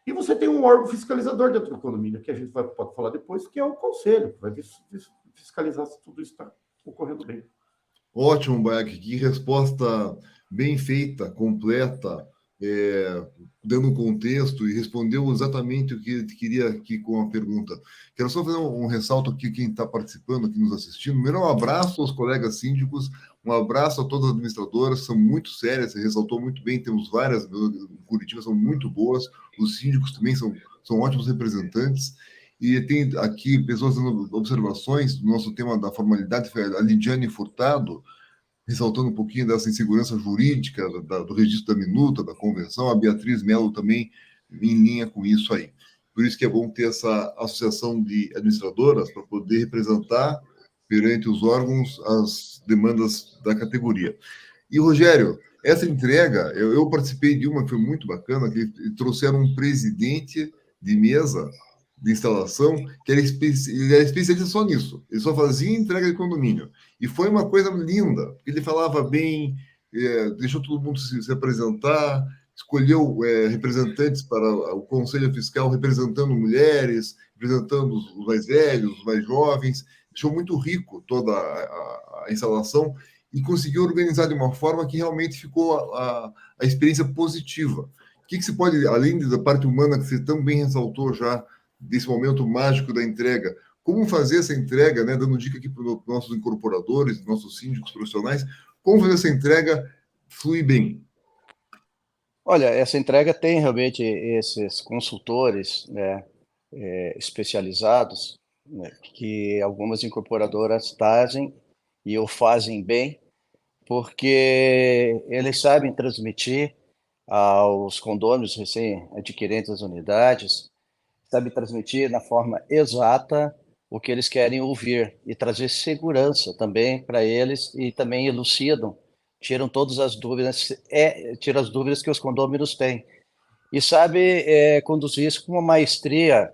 E você tem um órgão fiscalizador dentro do condomínio, que a gente pode falar depois, que é o conselho, que vai fiscalizar se tudo está ocorrendo bem. Ótimo, Baiac, que resposta bem feita, completa, dando um contexto e respondeu exatamente o que ele queria aqui com a pergunta. Quero só fazer um ressalto aqui, quem está participando, aqui nos assistindo. Primeiro, um abraço aos colegas síndicos, um abraço a todas as administradoras, são muito sérias, você ressaltou muito bem, temos várias, em Curitiba são muito boas, os síndicos também são ótimos representantes. E tem aqui pessoas dando observações do nosso tema da formalidade, foi a Lidiane Furtado, ressaltando um pouquinho dessa insegurança jurídica, do registro da minuta, da convenção, a Beatriz Melo também em linha com isso aí. Por isso que é bom ter essa associação de administradoras para poder representar perante os órgãos as demandas da categoria. E, Rogério, essa entrega, eu participei de uma que foi muito bacana, que trouxeram um presidente de mesa de instalação, que ele era especialista só nisso. Ele só fazia entrega de condomínio. E foi uma coisa linda, porque ele falava bem, deixou todo mundo se apresentar, escolheu representantes para o Conselho Fiscal, representando mulheres, representando os mais velhos, os mais jovens. Deixou muito rico toda a instalação e conseguiu organizar de uma forma que realmente ficou a experiência positiva. O que se pode, além da parte humana que você tão bem ressaltou já, desse momento mágico da entrega, como fazer essa entrega, né, dando dica aqui para os nossos incorporadores, nossos síndicos profissionais, como fazer essa entrega fluir bem? Olha, essa entrega tem realmente esses consultores, né, especializados, né, que algumas incorporadoras trazem e o fazem bem, porque eles sabem transmitir aos condôminos recém-adquirentes das unidades, sabe transmitir na forma exata o que eles querem ouvir e trazer segurança também para eles e também elucidam, tiram todas as dúvidas, tiram as dúvidas que os condôminos têm. E sabe conduzir isso com uma maestria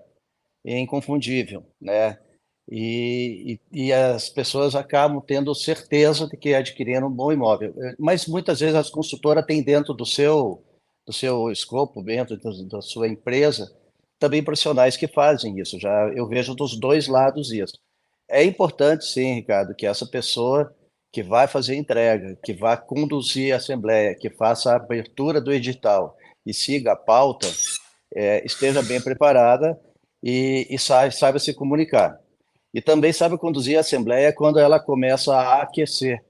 inconfundível, né? E as pessoas acabam tendo certeza de que adquiriram um bom imóvel. Mas muitas vezes as consultoras têm dentro do seu escopo, dentro da sua empresa, também profissionais que fazem isso. Já eu vejo dos dois lados isso. É importante, sim, Ricardo, que essa pessoa que vai fazer entrega, que vai conduzir a assembleia, que faça a abertura do edital e siga a pauta, esteja bem preparada e saiba se comunicar. E também sabe conduzir a assembleia quando ela começa a aquecer,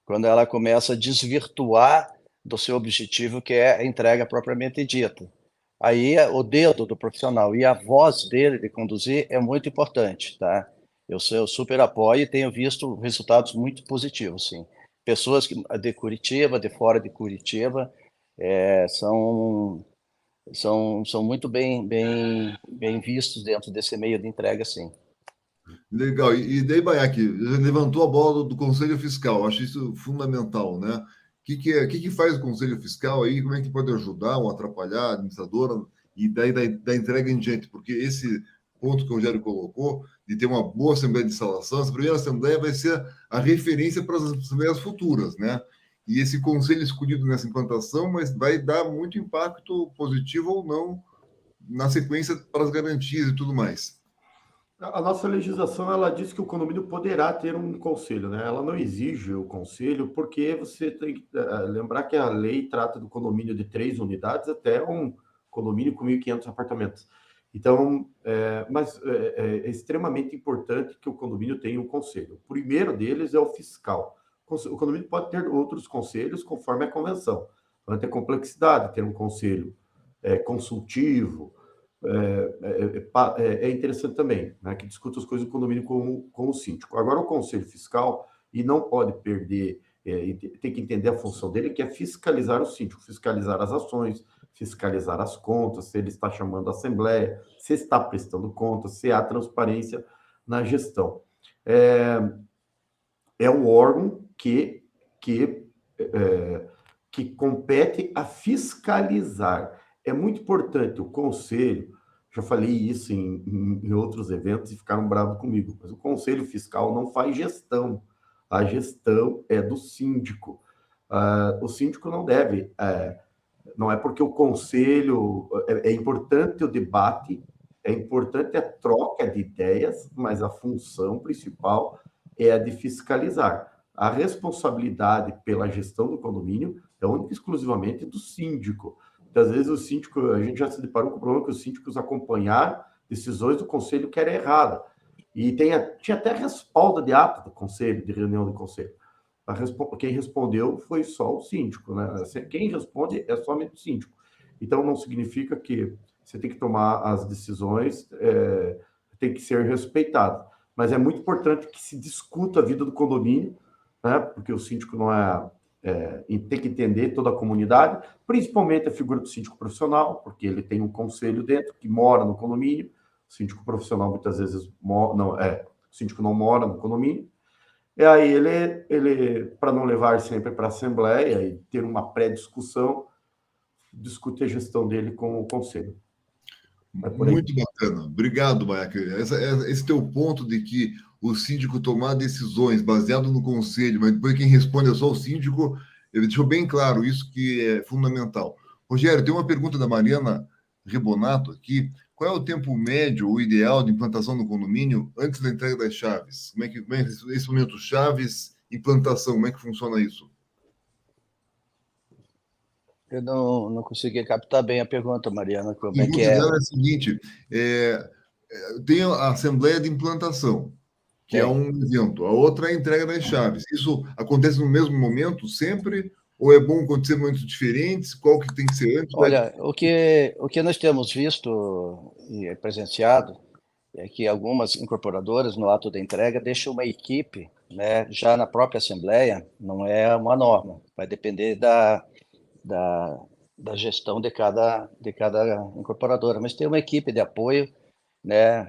quando ela começa a desvirtuar do seu objetivo, que é a entrega propriamente dita. Aí o dedo do profissional e a voz dele de conduzir é muito importante, tá? Eu super apoio e tenho visto resultados muito positivos, sim. Pessoas de Curitiba, de fora de Curitiba, são muito bem vistos dentro desse meio de entrega, sim. Legal. E daí, Baiaque, levantou a bola do Conselho Fiscal. Acho isso fundamental, né? O que faz o Conselho Fiscal aí? Como é que pode ajudar ou atrapalhar a administradora e daí da entrega em diante? Porque esse ponto que o Rogério colocou, de ter uma boa assembleia de instalação, essa primeira assembleia vai ser a referência para as assembleias futuras, né? E esse conselho escolhido nessa implantação, mas vai dar muito impacto positivo ou não na sequência para as garantias e tudo mais. A nossa legislação, ela diz que o condomínio poderá ter um conselho, né? Ela não exige o conselho, porque você tem que lembrar que a lei trata do condomínio de 3 unidades até um condomínio com 1.500 apartamentos. Então, mas é extremamente importante que o condomínio tenha um conselho. O primeiro deles é o fiscal. O condomínio pode ter outros conselhos conforme a convenção. Vai ter complexidade, ter um conselho consultivo, é interessante também, né, que discuta as coisas do condomínio com o síndico. Agora, o conselho fiscal, e não pode perder, e tem que entender a função dele, que é fiscalizar o síndico, fiscalizar as ações, fiscalizar as contas, se ele está chamando a assembleia, se está prestando contas, se há transparência na gestão. É um órgão que compete a fiscalizar. É muito importante o conselho, já falei isso em outros eventos e ficaram bravos comigo, mas o conselho fiscal não faz gestão. A gestão é do síndico. O síndico não deve, não é porque o conselho, é importante o debate, é importante a troca de ideias, mas a função principal é a de fiscalizar. A responsabilidade pela gestão do condomínio é única e exclusivamente do síndico. Muitas vezes o síndico, a gente já se deparou com o problema que os síndicos acompanharam decisões do conselho que era errada. E tinha até respaldo de ata do conselho, de reunião do conselho. Quem respondeu foi só o síndico, né? Quem responde é somente o síndico. Então, não significa que você tem que tomar as decisões, tem que ser respeitado. Mas é muito importante que se discuta a vida do condomínio, né? Porque o síndico não tem que entender toda a comunidade, principalmente a figura do síndico profissional, porque ele tem um conselho dentro que mora no condomínio. O síndico profissional muitas vezes o síndico não mora no condomínio. E aí ele para não levar sempre para a assembleia e ter uma pré-discussão, discute a gestão dele com o conselho. Muito bacana. Obrigado, Baiaque. Esse teu ponto de que o síndico tomar decisões baseado no conselho, mas depois quem responde é só o síndico, ele deixou bem claro isso que é fundamental. Rogério, tem uma pergunta da Mariana Rebonato aqui. Qual é o tempo médio ou ideal de implantação no condomínio antes da entrega das chaves? Como é esse momento chaves, implantação, como é que funciona isso? Eu não consegui captar bem a pergunta, Mariana, A como é que pergunta é? dela é a seguinte: tem a assembleia de implantação, que é Tem. um evento. A outra é a entrega das chaves. Isso acontece no mesmo momento sempre? Ou é bom acontecer em momentos diferentes? Qual que tem que ser antes? Qual é que... Olha, o que nós temos visto e presenciado é que algumas incorporadoras, no ato da entrega, deixam uma equipe, né, já na própria assembleia, não é uma norma, vai depender da, da gestão de cada incorporadora, mas tem uma equipe de apoio, né,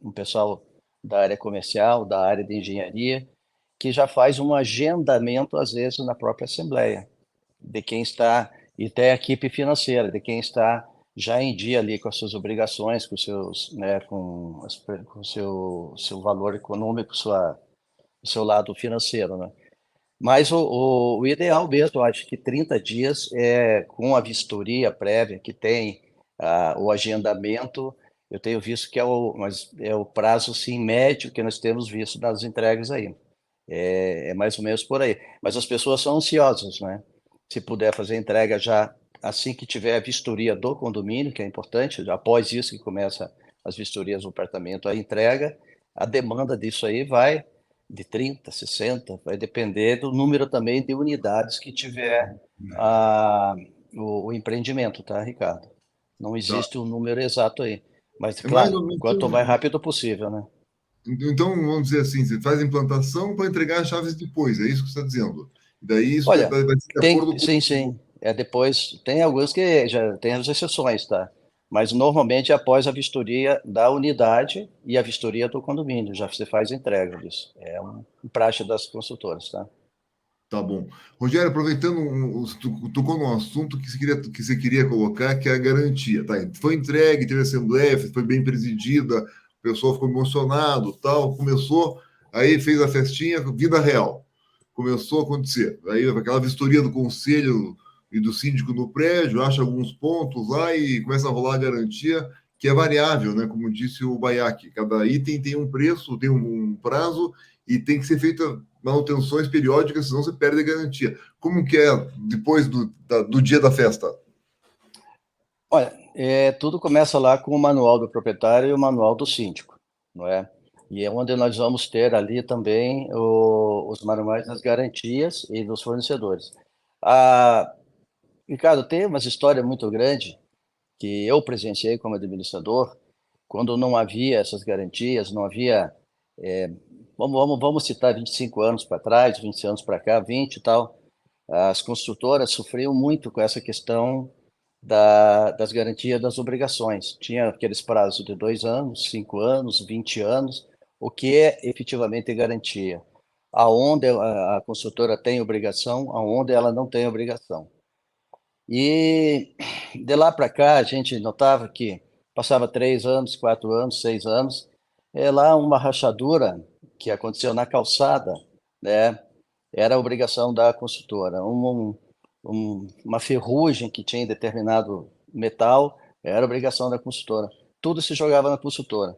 um pessoal da área comercial, da área de engenharia, que já faz um agendamento, às vezes, na própria Assembleia, de quem está, e até a equipe financeira, de quem está já em dia ali com as suas obrigações, com seus, né, com seu valor econômico, o seu lado financeiro, né? Mas o ideal mesmo, eu acho que 30 dias é com a vistoria prévia que tem, o agendamento, eu tenho visto que é o prazo, sim, médio que nós temos visto nas entregas aí. É mais ou menos por aí. Mas as pessoas são ansiosas, né? Se puder fazer a entrega já assim que tiver a vistoria do condomínio, que é importante, após isso que começa as vistorias do apartamento, a entrega, a demanda disso aí vai de 30, 60, vai depender do número também de unidades que tiver o empreendimento, tá, Ricardo? Não Tá. existe um número exato aí. Mas, É mais claro, ou menos. quanto mais rápido possível, né? Então, vamos dizer assim, você faz a implantação para entregar as chaves depois, é isso que você está dizendo. E daí isso Olha, vai ser de tem, acordo com. sim, sim. É depois, tem alguns que já tem as exceções, tá? Mas normalmente é após a vistoria da unidade e a vistoria do condomínio, já você faz a entrega disso. É um praxe das consultoras, tá? Tá bom. Rogério, aproveitando, tu tocou num assunto que você queria colocar, que é a garantia, tá? Foi entregue, teve assembleia, foi bem presidida, o pessoal ficou emocionado, tal, começou, aí fez a festinha, vida real. Começou a acontecer. Aí aquela vistoria do conselho e do síndico no prédio, acha alguns pontos lá e começa a rolar a garantia, que é variável, né? Como disse o Baiac, cada item tem um preço, tem um prazo e tem que ser feita manutenções periódicas, senão você perde a garantia. Como que é depois do dia da festa? Olha, tudo começa lá com o manual do proprietário e o manual do síndico, não é? E é onde nós vamos ter ali também os manuais das garantias e dos fornecedores. Ah, Ricardo, tem uma história muito grande que eu presenciei como administrador, quando não havia essas garantias, não havia, vamos citar 25 anos para trás, 20 anos para cá, 20 e tal, as construtoras sofriam muito com essa questão das garantias das obrigações. Tinha aqueles prazos de 2 anos, 5 anos, 20 anos, o que é efetivamente garantia? Aonde a construtora tem obrigação, aonde ela não tem obrigação. E de lá para cá, a gente notava que passava 3 anos, 4 anos, 6 anos, lá uma rachadura que aconteceu na calçada, né? Era a obrigação da construtora. Uma ferrugem que tinha em determinado metal era obrigação da construtora. Tudo se jogava na construtora.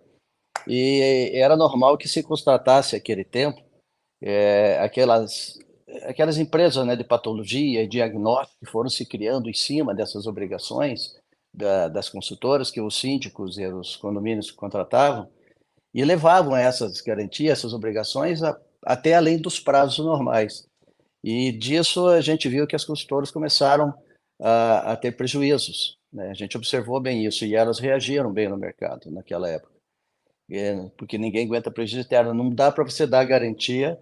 E era normal que se constatasse aquele tempo aquelas empresas, né, de patologia e diagnóstico que foram se criando em cima dessas obrigações das consultoras que os síndicos e os condomínios contratavam e levavam essas garantias, essas obrigações até além dos prazos normais. E disso a gente viu que as consultoras começaram a ter prejuízos, né? A gente observou bem isso e elas reagiram bem no mercado naquela época. Porque ninguém aguenta prejuízo eterno. Não dá para você dar garantia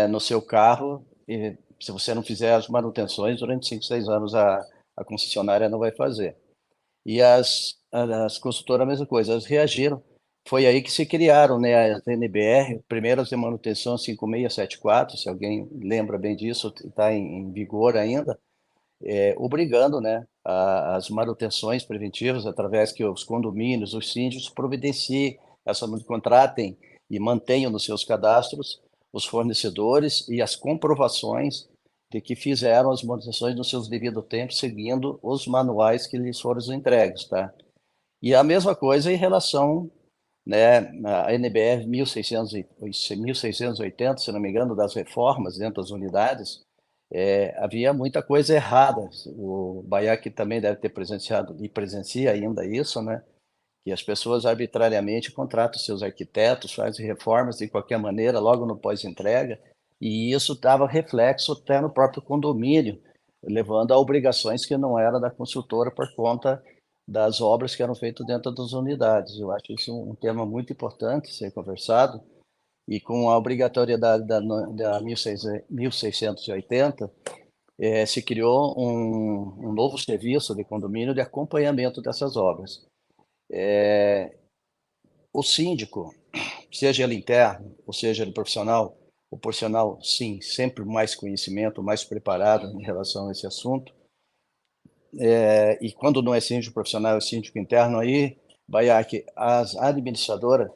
no seu carro e se você não fizer as manutenções durante 5, 6 anos, a concessionária não vai fazer. E as consultoras, a mesma coisa, elas reagiram. Foi aí que se criaram, né, as NBR, primeiras de manutenção 5674, se alguém lembra bem disso, está em vigor ainda, obrigando, né, as manutenções preventivas através que os condomínios, os síndicos providenciem, contratem e mantenham nos seus cadastros os fornecedores e as comprovações de que fizeram as manutenções nos seus devido tempo, seguindo os manuais que lhes foram entregues, tá? E a mesma coisa em relação, né, a NBR 1680, se não me engano, das reformas dentro das unidades, havia muita coisa errada. O Baiac também deve ter presenciado e presencia ainda isso, né? Que as pessoas arbitrariamente contratam seus arquitetos, fazem reformas de qualquer maneira, logo no pós-entrega, e isso dava reflexo até no próprio condomínio, levando a obrigações que não eram da consultora por conta das obras que eram feitas dentro das unidades. Eu acho isso um tema muito importante ser conversado, e com a obrigatoriedade da 1680, se criou um novo serviço de condomínio de acompanhamento dessas obras. O síndico, seja ele interno, ou seja ele profissional, o profissional, sim, sempre mais conhecimento, mais preparado em relação a esse assunto. E quando não é síndico profissional, é síndico interno, aí, Baiac, as administradoras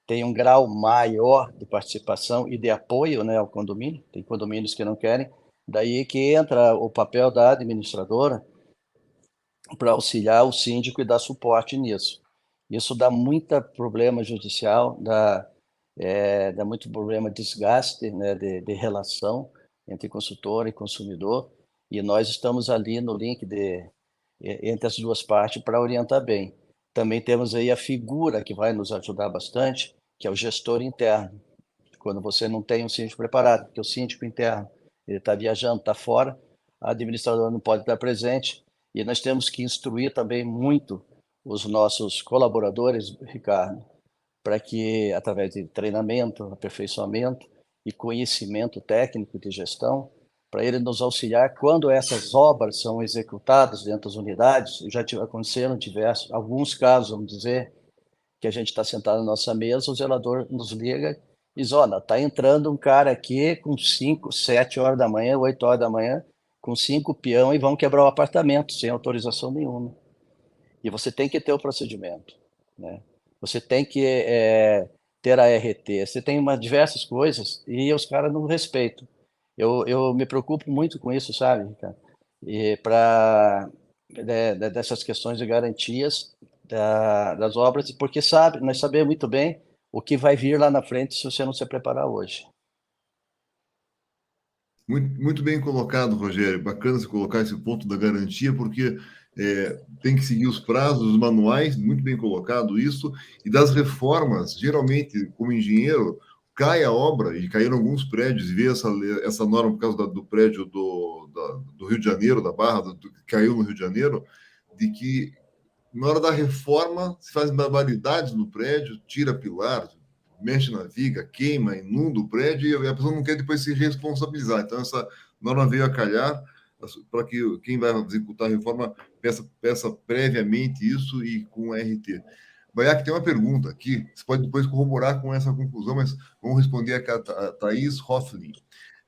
têm um grau maior de participação e de apoio, né, ao condomínio. Tem condomínios que não querem. Daí que entra o papel da administradora para auxiliar o síndico e dar suporte nisso. Isso dá muito problema judicial, dá muito problema de desgaste, né, de relação entre consultor e consumidor, e nós estamos ali no link entre as duas partes para orientar bem. Também temos aí a figura que vai nos ajudar bastante, que é o gestor interno. Quando você não tem um síndico preparado, porque o síndico interno ele está viajando, está fora, a administradora não pode estar presente, e nós temos que instruir também muito os nossos colaboradores, Ricardo, para que, através de treinamento, aperfeiçoamento e conhecimento técnico de gestão, para ele nos auxiliar quando essas obras são executadas dentro das unidades. Já aconteceram alguns casos, vamos dizer, que a gente está sentado na nossa mesa, o zelador nos liga e diz, olha, está entrando um cara aqui com 5, 7 horas da manhã, 8 horas da manhã, com 5 peão e vão quebrar o apartamento sem autorização nenhuma. E você tem que ter o procedimento, né? Você tem que ter a RT, você tem diversas coisas e os caras não respeitam. Eu me preocupo muito com isso, sabe, Ricardo? E dessas questões de garantias das obras, porque nós sabemos muito bem o que vai vir lá na frente se você não se preparar hoje. Muito, muito bem colocado, Rogério. Bacana você colocar esse ponto da garantia, porque tem que seguir os prazos, os manuais, muito bem colocado isso, e das reformas, geralmente, como engenheiro, cai a obra, e caíram alguns prédios, e veio essa norma por causa do prédio do Rio de Janeiro, da Barra, que caiu no Rio de Janeiro, de que na hora da reforma se faz barbaridades no prédio, tira pilar, mexe na viga, queima, inunda o prédio e a pessoa não quer depois se responsabilizar. Então, essa norma veio a calhar para que quem vai executar a reforma peça previamente isso e com RT. Baiac, tem uma pergunta aqui, você pode depois corroborar com essa conclusão, mas vamos responder aqui a Thaís Hofflin.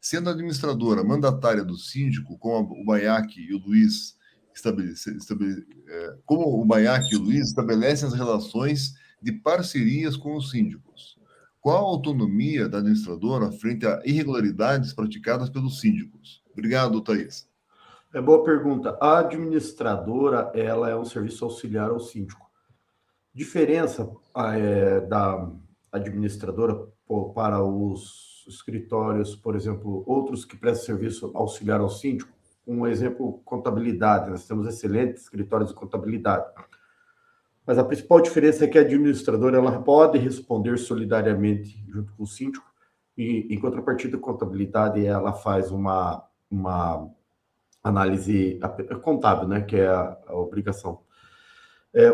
Sendo administradora mandatária do síndico, com o Baiac e o Luiz como o Baiac e o Luiz estabelecem as relações de parcerias com os síndicos? Qual a autonomia da administradora frente a irregularidades praticadas pelos síndicos? Obrigado, Thaís. Boa pergunta. A administradora, ela é um serviço auxiliar ao síndico. Diferença da administradora para os escritórios, por exemplo, outros que prestam serviço auxiliar ao síndico, um exemplo, contabilidade. Nós temos excelentes escritórios de contabilidade. Mas a principal diferença é que a administradora ela pode responder solidariamente junto com o síndico, e em contrapartida, a contabilidade ela faz uma análise contábil, né, que é a obrigação.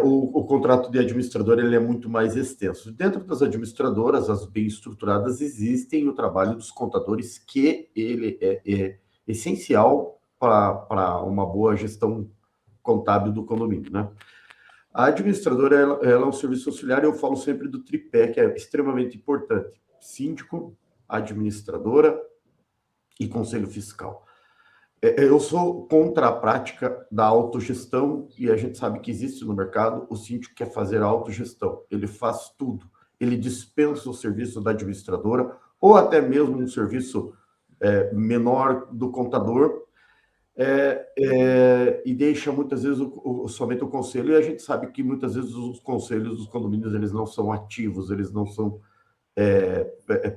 O contrato de administrador ele é muito mais extenso. Dentro das administradoras, as bem estruturadas, existem o trabalho dos contadores, que ele é essencial para uma boa gestão contábil do condomínio, né? A administradora ela é um serviço auxiliar, eu falo sempre do tripé, que é extremamente importante: síndico, administradora e conselho fiscal. Eu sou contra a prática da autogestão, e a gente sabe que existe no mercado. O síndico quer fazer a autogestão, ele faz tudo, ele dispensa o serviço da administradora, ou até mesmo um serviço menor do contador, e deixa muitas vezes somente o conselho, e a gente sabe que muitas vezes os conselhos dos condomínios eles não são ativos, eles não são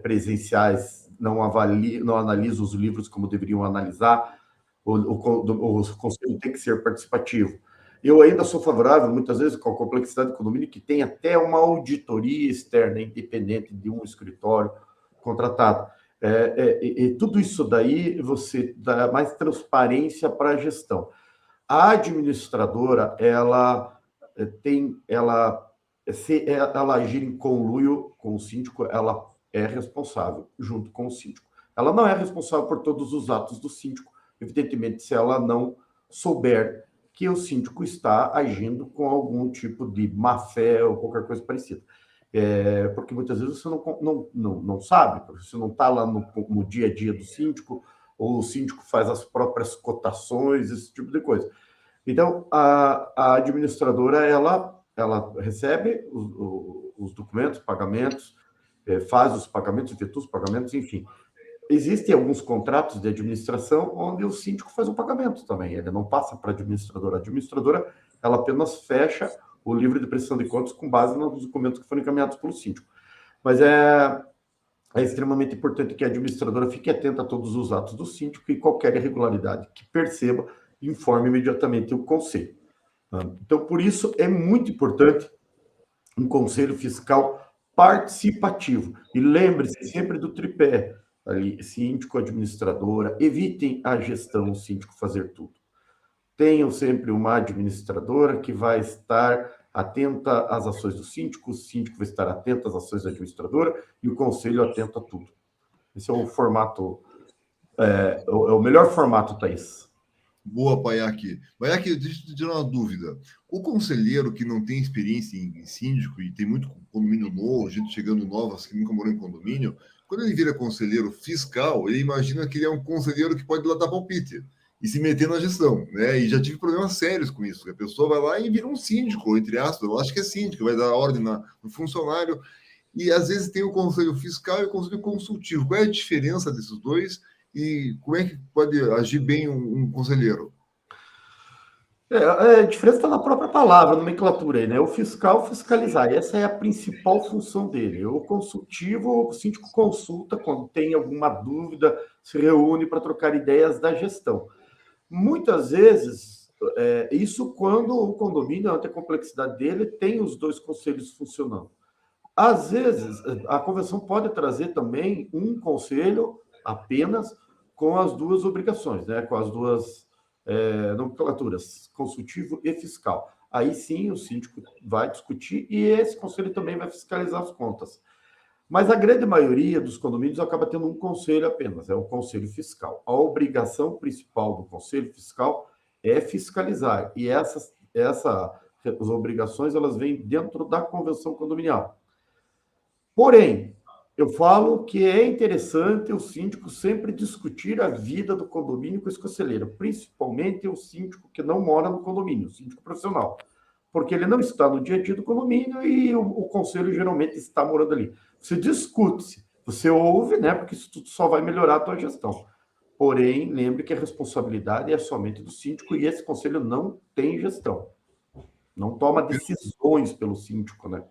presenciais, não analisam os livros como deveriam analisar. O conselho tem que ser participativo. Eu ainda sou favorável, muitas vezes, com a complexidade do condomínio, que tem até uma auditoria externa, independente de um escritório contratado. E tudo isso daí, você dá mais transparência para a gestão. A administradora, se ela agir em conluio com o síndico, ela é responsável junto com o síndico. Ela não é responsável por todos os atos do síndico, evidentemente, se ela não souber que o síndico está agindo com algum tipo de má-fé ou qualquer coisa parecida. Porque muitas vezes você não sabe, porque você não está lá no dia a dia do síndico, ou o síndico faz as próprias cotações, esse tipo de coisa. Então, a administradora, ela recebe os documentos, pagamentos, faz os pagamentos, efetua os pagamentos, enfim. Existem alguns contratos de administração onde o síndico faz o pagamento também, ele não passa para a administradora. A administradora, ela apenas fecha o livro de prestação de contas com base nos documentos que foram encaminhados pelo síndico. Mas é extremamente importante que a administradora fique atenta a todos os atos do síndico e qualquer irregularidade que perceba, informe imediatamente o conselho. Então, por isso, é muito importante um conselho fiscal participativo. E lembre-se sempre do tripé, ali, síndico, administradora, evitem a gestão, o síndico fazer tudo. Tenham sempre uma administradora que vai estar atenta às ações do síndico, o síndico vai estar atento às ações da administradora e o conselho atento a tudo. Esse é o formato, é o melhor formato, Thaís. Boa, Paiaki. Paiaki, deixa eu te tirar uma dúvida. O conselheiro que não tem experiência em síndico e tem muito condomínio novo, gente chegando novas que nunca morou em condomínio, quando ele vira conselheiro fiscal, ele imagina que ele é um conselheiro que pode ir lá dar palpite e se meter na gestão, né? E já tive problemas sérios com isso. A pessoa vai lá e vira um síndico, entre aspas, eu acho que é síndico, vai dar ordem no funcionário. E às vezes tem o conselho fiscal e o conselho consultivo. Qual é a diferença desses dois? E como é que pode agir bem um conselheiro? A diferença está na própria palavra, nomenclatura aí, né? O fiscal fiscalizar, essa é a principal função dele. O consultivo, o síndico consulta quando tem alguma dúvida, se reúne para trocar ideias da gestão. Muitas vezes, isso quando o condomínio, ante a complexidade dele, tem os dois conselhos funcionando. Às vezes, a convenção pode trazer também um conselho apenas com as duas obrigações, né? Com as duas nomenclaturas, consultivo e fiscal. Aí sim o síndico vai discutir e esse conselho também vai fiscalizar as contas. Mas a grande maioria dos condomínios acaba tendo um conselho apenas, é o conselho fiscal. A obrigação principal do conselho fiscal é fiscalizar, e as obrigações elas vêm dentro da convenção condominial. Porém, eu falo que é interessante o síndico sempre discutir a vida do condomínio com esse conselheiro, principalmente o síndico que não mora no condomínio, o síndico profissional, porque ele não está no dia a dia do condomínio e o conselho geralmente está morando ali. Você discute-se, você ouve, né? Porque isso tudo só vai melhorar a tua gestão. Porém, lembre que a responsabilidade é somente do síndico e esse conselho não tem gestão. Não toma decisões pelo síndico, né?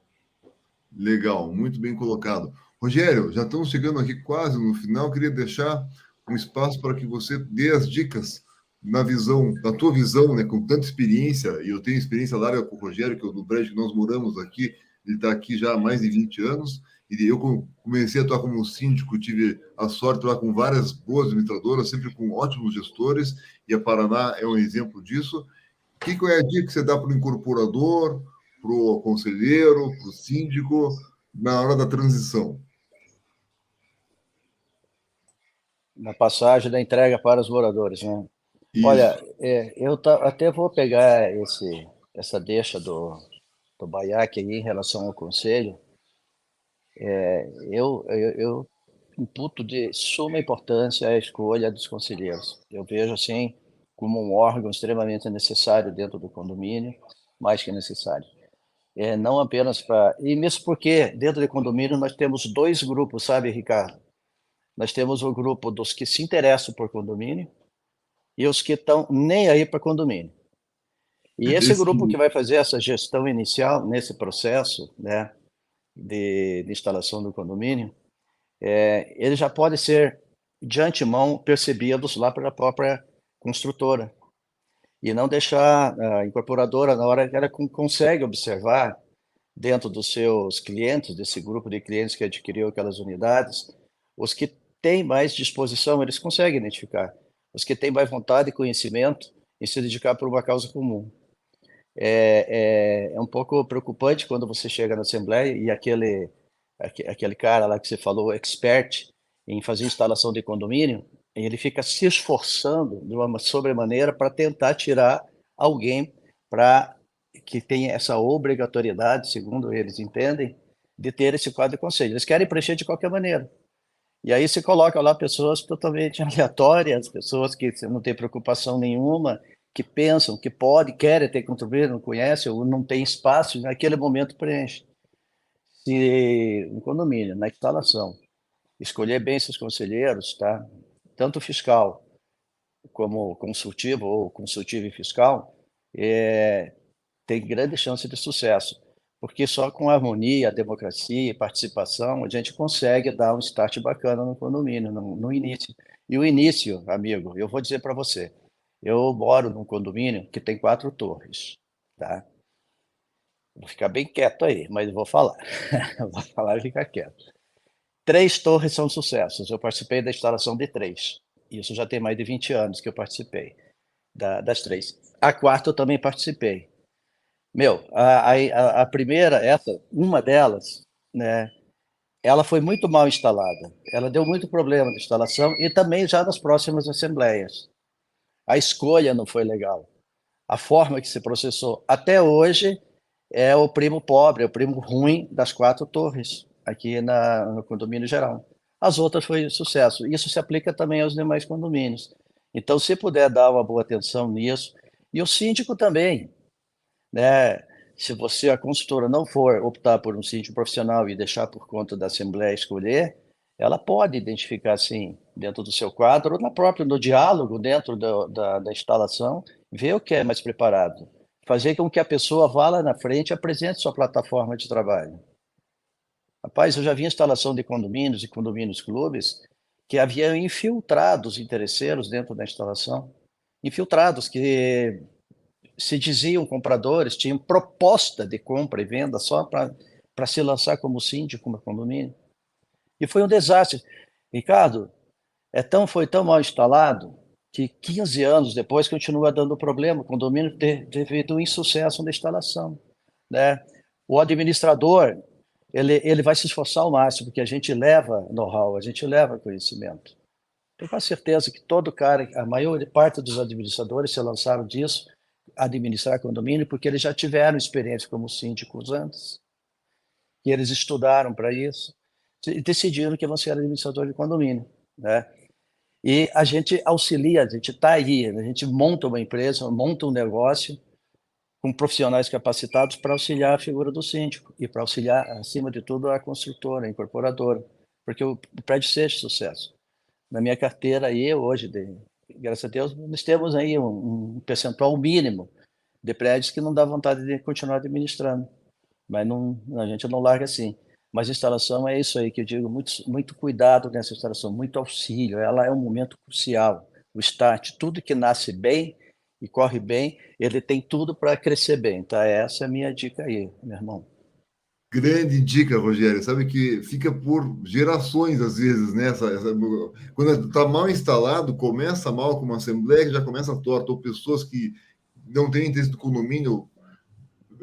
Legal, muito bem colocado. Rogério, já estamos chegando aqui quase no final. Queria deixar um espaço para que você dê as dicas na tua visão, né, com tanta experiência, e eu tenho experiência larga com o Rogério, que no prédio que nós moramos aqui, ele está aqui já há mais de 20 anos, e eu comecei a atuar como síndico, tive a sorte de atuar com várias boas administradoras, sempre com ótimos gestores, e a Paraná é um exemplo disso. Qual é a dica que você dá para o incorporador, para o conselheiro, para o síndico, na hora da transição? Na passagem da entrega para os moradores, né? Isso. Olha, eu até vou pegar essa deixa do Baiac aí em relação ao conselho. Eu imputo de suma importância a escolha dos conselheiros. Eu vejo assim como um órgão extremamente necessário dentro do condomínio, mais que necessário. Não apenas para... E mesmo porque dentro do condomínio nós temos dois grupos, sabe, Ricardo? Nós temos o grupo dos que se interessam por condomínio e os que estão nem aí para condomínio. E esse grupo que vai fazer essa gestão inicial nesse processo, né, de instalação do condomínio, ele já pode ser de antemão percebidos lá pela própria construtora e não deixar a incorporadora, na hora que ela consegue observar dentro dos seus clientes, desse grupo de clientes que adquiriu aquelas unidades, os que têm mais disposição, eles conseguem identificar. Os que têm mais vontade e conhecimento em se dedicar por uma causa comum. É um pouco preocupante quando você chega na Assembleia e aquele cara lá que você falou, expert em fazer instalação de condomínio, ele fica se esforçando de uma sobremaneira para tentar tirar alguém que tem essa obrigatoriedade, segundo eles entendem, de ter esse quadro de conselho. Eles querem preencher de qualquer maneira. E aí se coloca lá pessoas totalmente aleatórias, pessoas que não têm preocupação nenhuma, que pensam, que podem, querem ter contribuído, não conhecem, ou não tem espaço, naquele momento preenche. Se no condomínio, na instalação, escolher bem seus conselheiros, tá? Tanto fiscal como consultivo ou consultivo e fiscal, tem grande chance de sucesso, porque só com harmonia, democracia e participação a gente consegue dar um start bacana no condomínio, no início. E o início, amigo, eu vou dizer para você, eu moro num condomínio que tem 4 torres, tá? Vou ficar bem quieto aí, mas vou falar. Vou falar e ficar quieto. 3 torres são sucessos. Eu participei da instalação de 3. Isso já tem mais de 20 anos que eu participei das 3. A quarta eu também participei. Meu, a primeira, uma delas, né, ela foi muito mal instalada. Ela deu muito problema na instalação e também já nas próximas assembleias. A escolha não foi legal. A forma que se processou até hoje é o primo pobre, é o primo ruim das 4 torres, aqui no condomínio geral. As outras foi sucesso. Isso se aplica também aos demais condomínios. Então, se puder dar uma boa atenção nisso, e o síndico também, né? Se você, a consultora, não for optar por um síndico profissional e deixar por conta da Assembleia escolher, ela pode identificar, sim, dentro do seu quadro, ou no diálogo, dentro da instalação, ver o que é mais preparado. Fazer com que a pessoa vá lá na frente e apresente sua plataforma de trabalho. Rapaz, eu já vi instalação de condomínios e condomínios clubes que haviam infiltrados interesseiros dentro da instalação. Infiltrados que se diziam compradores, tinham proposta de compra e venda só para se lançar como síndico, como condomínio. E foi um desastre. Ricardo, foi tão mal instalado que 15 anos depois continua dando problema, o condomínio devido ao insucesso na instalação, né? O administrador, ele vai se esforçar ao máximo, porque a gente leva know-how, a gente leva conhecimento. Tenho quase certeza que todo cara, a maior parte dos administradores se lançaram disso, administrar condomínio, porque eles já tiveram experiência como síndicos antes, e eles estudaram para isso, e decidiram que vão ser administrador de condomínio, né? E a gente auxilia, a gente está aí, a gente monta uma empresa, monta um negócio com profissionais capacitados para auxiliar a figura do síndico e para auxiliar, acima de tudo, a construtora, a incorporadora, porque o prédio seja sucesso. Na minha carteira aí, hoje, graças a Deus, nós temos aí um percentual mínimo de prédios que não dá vontade de continuar administrando, mas não, a gente não larga assim. Mas a instalação é isso aí que eu digo, muito cuidado nessa instalação, muito auxílio, ela é um momento crucial, o start, tudo que nasce bem e corre bem, ele tem tudo para crescer bem, tá? Essa é a minha dica aí, meu irmão. Grande dica, Rogério. Sabe que fica por gerações, às vezes, né? Quando está mal instalado, começa mal com uma assembleia, que já começa torta, ou pessoas que não têm interesse do condomínio.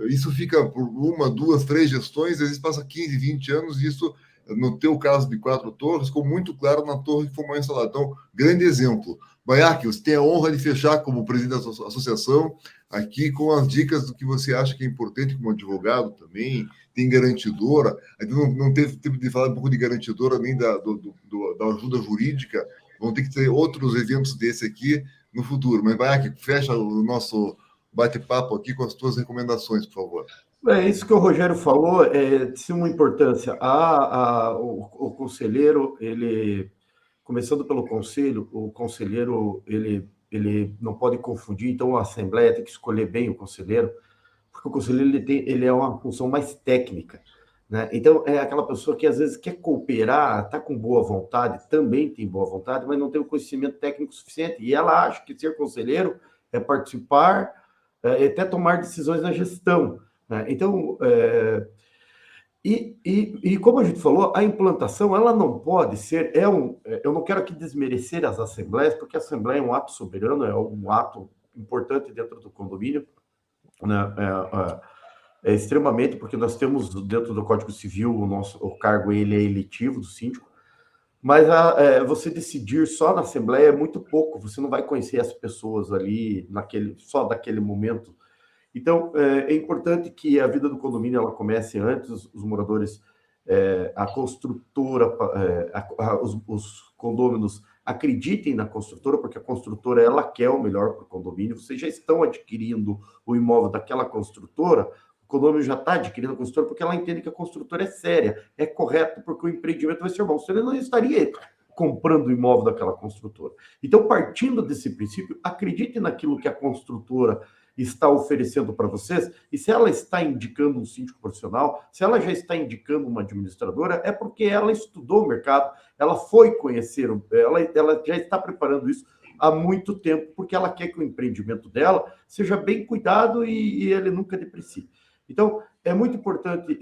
Isso fica por 1, 2, 3 gestões, às vezes passa 15, 20 anos, e isso, no teu caso de 4 torres, ficou muito claro na torre que foi mal instalada. Então, grande exemplo. Baiaque, você tem a honra de fechar como presidente da associação, aqui com as dicas do que você acha que é importante como advogado também, tem garantidora, ainda não teve tempo de falar um pouco de garantidora, nem da ajuda jurídica, vão ter que ter outros eventos desse aqui no futuro. Mas, Baiaque, fecha o nosso bate-papo aqui com as tuas recomendações, por favor. É isso que o Rogério falou, é de suma importância. O conselheiro, ele, começando pelo conselho, o conselheiro, ele não pode confundir, então a Assembleia tem que escolher bem o conselheiro, porque o conselheiro ele é uma função mais técnica, né? Então, é aquela pessoa que às vezes quer cooperar, está com boa vontade, também tem boa vontade, mas não tem o conhecimento técnico suficiente, e ela acha que ser conselheiro é participar, até tomar decisões na gestão, né? Então, como a gente falou, a implantação, ela não pode ser, eu não quero aqui desmerecer as assembleias, porque a assembleia é um ato soberano, é um ato importante dentro do condomínio, né? É extremamente, porque nós temos dentro do Código Civil, o cargo ele é eletivo do síndico, mas você decidir só na Assembleia é muito pouco, você não vai conhecer as pessoas ali só daquele momento. Então, é importante que a vida do condomínio ela comece antes, os moradores a construtora, os condôminos acreditem na construtora, porque a construtora ela quer o melhor para o condomínio. Vocês já estão adquirindo o imóvel daquela construtora, o condomínio já está adquirindo a construtora porque ela entende que a construtora é séria, é correta, porque o empreendimento vai ser bom. Senão ele não estaria comprando o imóvel daquela construtora. Então, partindo desse princípio, acredite naquilo que a construtora está oferecendo para vocês, e se ela está indicando um síndico profissional, se ela já está indicando uma administradora, é porque ela estudou o mercado, ela foi conhecer, ela já está preparando isso há muito tempo, porque ela quer que o empreendimento dela seja bem cuidado e ele nunca deprecie. Então, é muito importante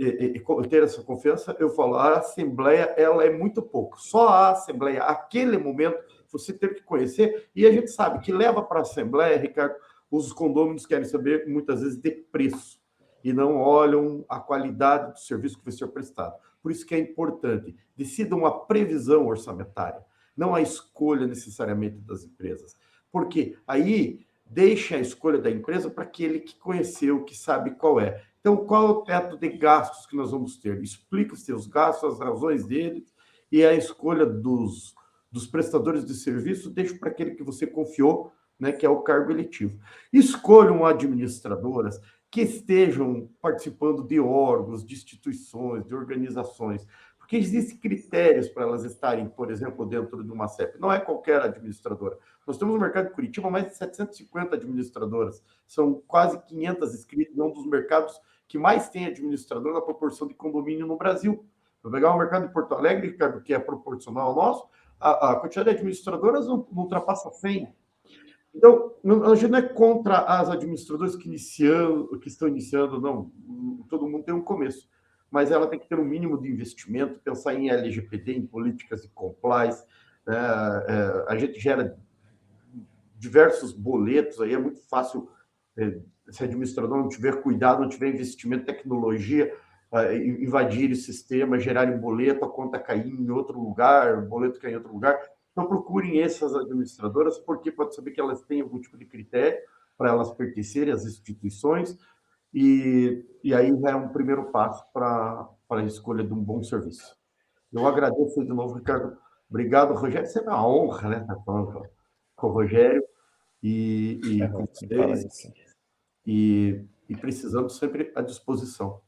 ter essa confiança. Eu falo, a assembleia, ela é muito pouco. Só a assembleia, aquele momento, você tem que conhecer, e a gente sabe que leva para a assembleia, Ricardo, os condôminos querem saber, muitas vezes, de preço, e não olham a qualidade do serviço que vai ser prestado. Por isso que é importante, decidam a previsão orçamentária, não a escolha necessariamente das empresas. Porque aí deixa a escolha da empresa para aquele que conheceu, que sabe qual é. Então, qual é o teto de gastos que nós vamos ter? Explique os seus gastos, as razões deles, e a escolha dos prestadores de serviço deixa para aquele que você confiou, né, que é o cargo eletivo. Escolham administradoras que estejam participando de órgãos, de instituições, de organizações, porque existem critérios para elas estarem, por exemplo, dentro de uma CEP. Não é qualquer administradora. Nós temos no mercado de Curitiba mais de 750 administradoras. São quase 500 inscritos, é um dos mercados que mais tem administrador na proporção de condomínio no Brasil. Vou pegar o mercado de Porto Alegre, Ricardo, que é proporcional ao nosso, a quantidade de administradoras não ultrapassa 100. Então, a gente não é contra as administradoras que estão iniciando, não. Todo mundo tem um começo. Mas ela tem que ter um mínimo de investimento, pensar em LGPD, em políticas de compliance. A gente gera diversos boletos, aí é muito fácil, se o administrador não tiver cuidado, não tiver investimento em tecnologia, invadir o sistema, gerar um boleto, a conta cair em outro lugar, o boleto cair em outro lugar. Então, procurem essas administradoras, porque pode saber que elas têm algum tipo de critério para elas pertencerem às instituições, e aí já é um primeiro passo para a escolha de um bom serviço. Eu agradeço de novo, Ricardo. Obrigado, Rogério. Sempre é uma honra, né, estar falando com o Rogério e com vocês. E precisando sempre à disposição.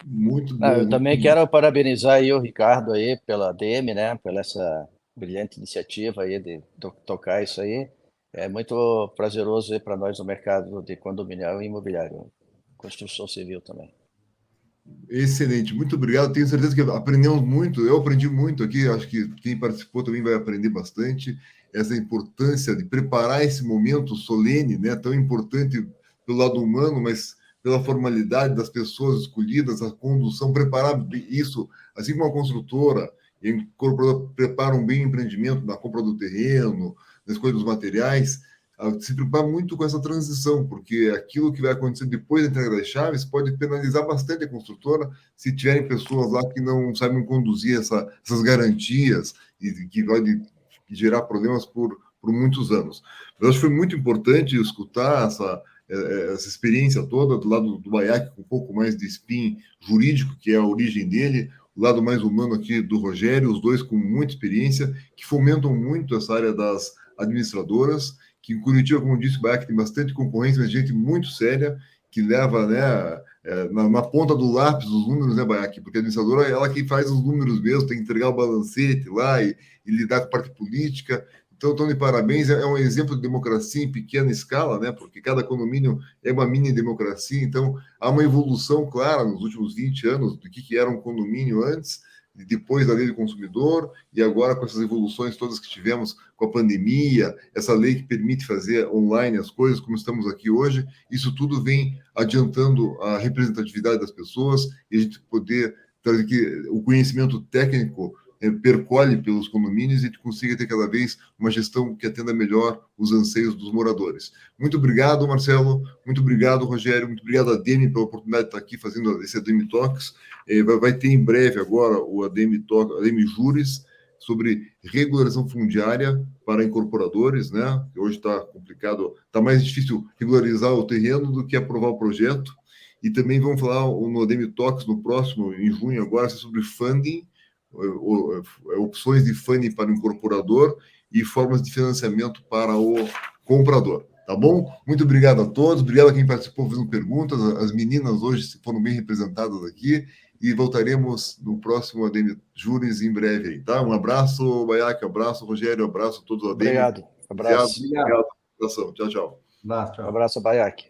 Muito bom. Eu também quero parabenizar aí o Ricardo aí pela ADM, né, pela essa brilhante iniciativa aí de tocar isso aí. É muito prazeroso para nós no mercado de condominial e imobiliário, construção civil também. Excelente, muito obrigado. Tenho certeza que aprendemos muito. Eu aprendi muito aqui. Acho que quem participou também vai aprender bastante. Essa importância de preparar esse momento solene, né? Tão importante pelo lado humano, mas pela formalidade das pessoas escolhidas, a condução, preparar isso, assim como a construtora e a incorporadora preparam bem o empreendimento na compra do terreno, na escolha dos materiais. Se preocupar muito com essa transição, porque aquilo que vai acontecer depois da entrega das chaves pode penalizar bastante a construtora se tiverem pessoas lá que não sabem conduzir essas garantias e que vai gerar problemas por muitos anos. Eu acho que foi muito importante escutar essa experiência toda do lado do Baiac, com um pouco mais de spin jurídico, que é a origem dele, o lado mais humano aqui do Rogério, os dois com muita experiência, que fomentam muito essa área das administradoras, que em Curitiba, como disse o Baiac, tem bastante concorrência, mas gente muito séria, que leva, né, na ponta do lápis os números, né, Baiac? Porque a administradora é ela que faz os números mesmo, tem que entregar o balancete lá e lidar com a parte política. Então, Tony, parabéns. É um exemplo de democracia em pequena escala, né? Porque cada condomínio é uma mini democracia. Então, há uma evolução clara nos últimos 20 anos do que era um condomínio antes, depois da lei do consumidor, e agora com essas evoluções todas que tivemos com a pandemia, essa lei que permite fazer online as coisas, como estamos aqui hoje, isso tudo vem adiantando a representatividade das pessoas e a gente poder trazer que o conhecimento técnico percole pelos condomínios e consiga ter cada vez uma gestão que atenda melhor os anseios dos moradores. Muito obrigado, Marcelo. Muito obrigado, Rogério. Muito obrigado, ADM, pela oportunidade de estar aqui fazendo esse ADM Talks. Vai ter em breve agora o ADM Júris sobre regularização fundiária para incorporadores, né? Hoje está complicado, está mais difícil regularizar o terreno do que aprovar o projeto. E também vamos falar no ADM Talks no próximo, em junho agora, sobre funding, opções de funding para o incorporador e formas de financiamento para o comprador. Tá bom? Muito obrigado a todos, obrigado a quem participou fazendo perguntas. As meninas hoje foram bem representadas aqui e voltaremos no próximo ADM Júris em breve aí, tá? Um abraço, Baiac, abraço, Rogério, abraço a todos do ADM. Obrigado. Abraço. Obrigado. Abração. Tchau, tchau. Abraço, tchau. Abraço, Baiac.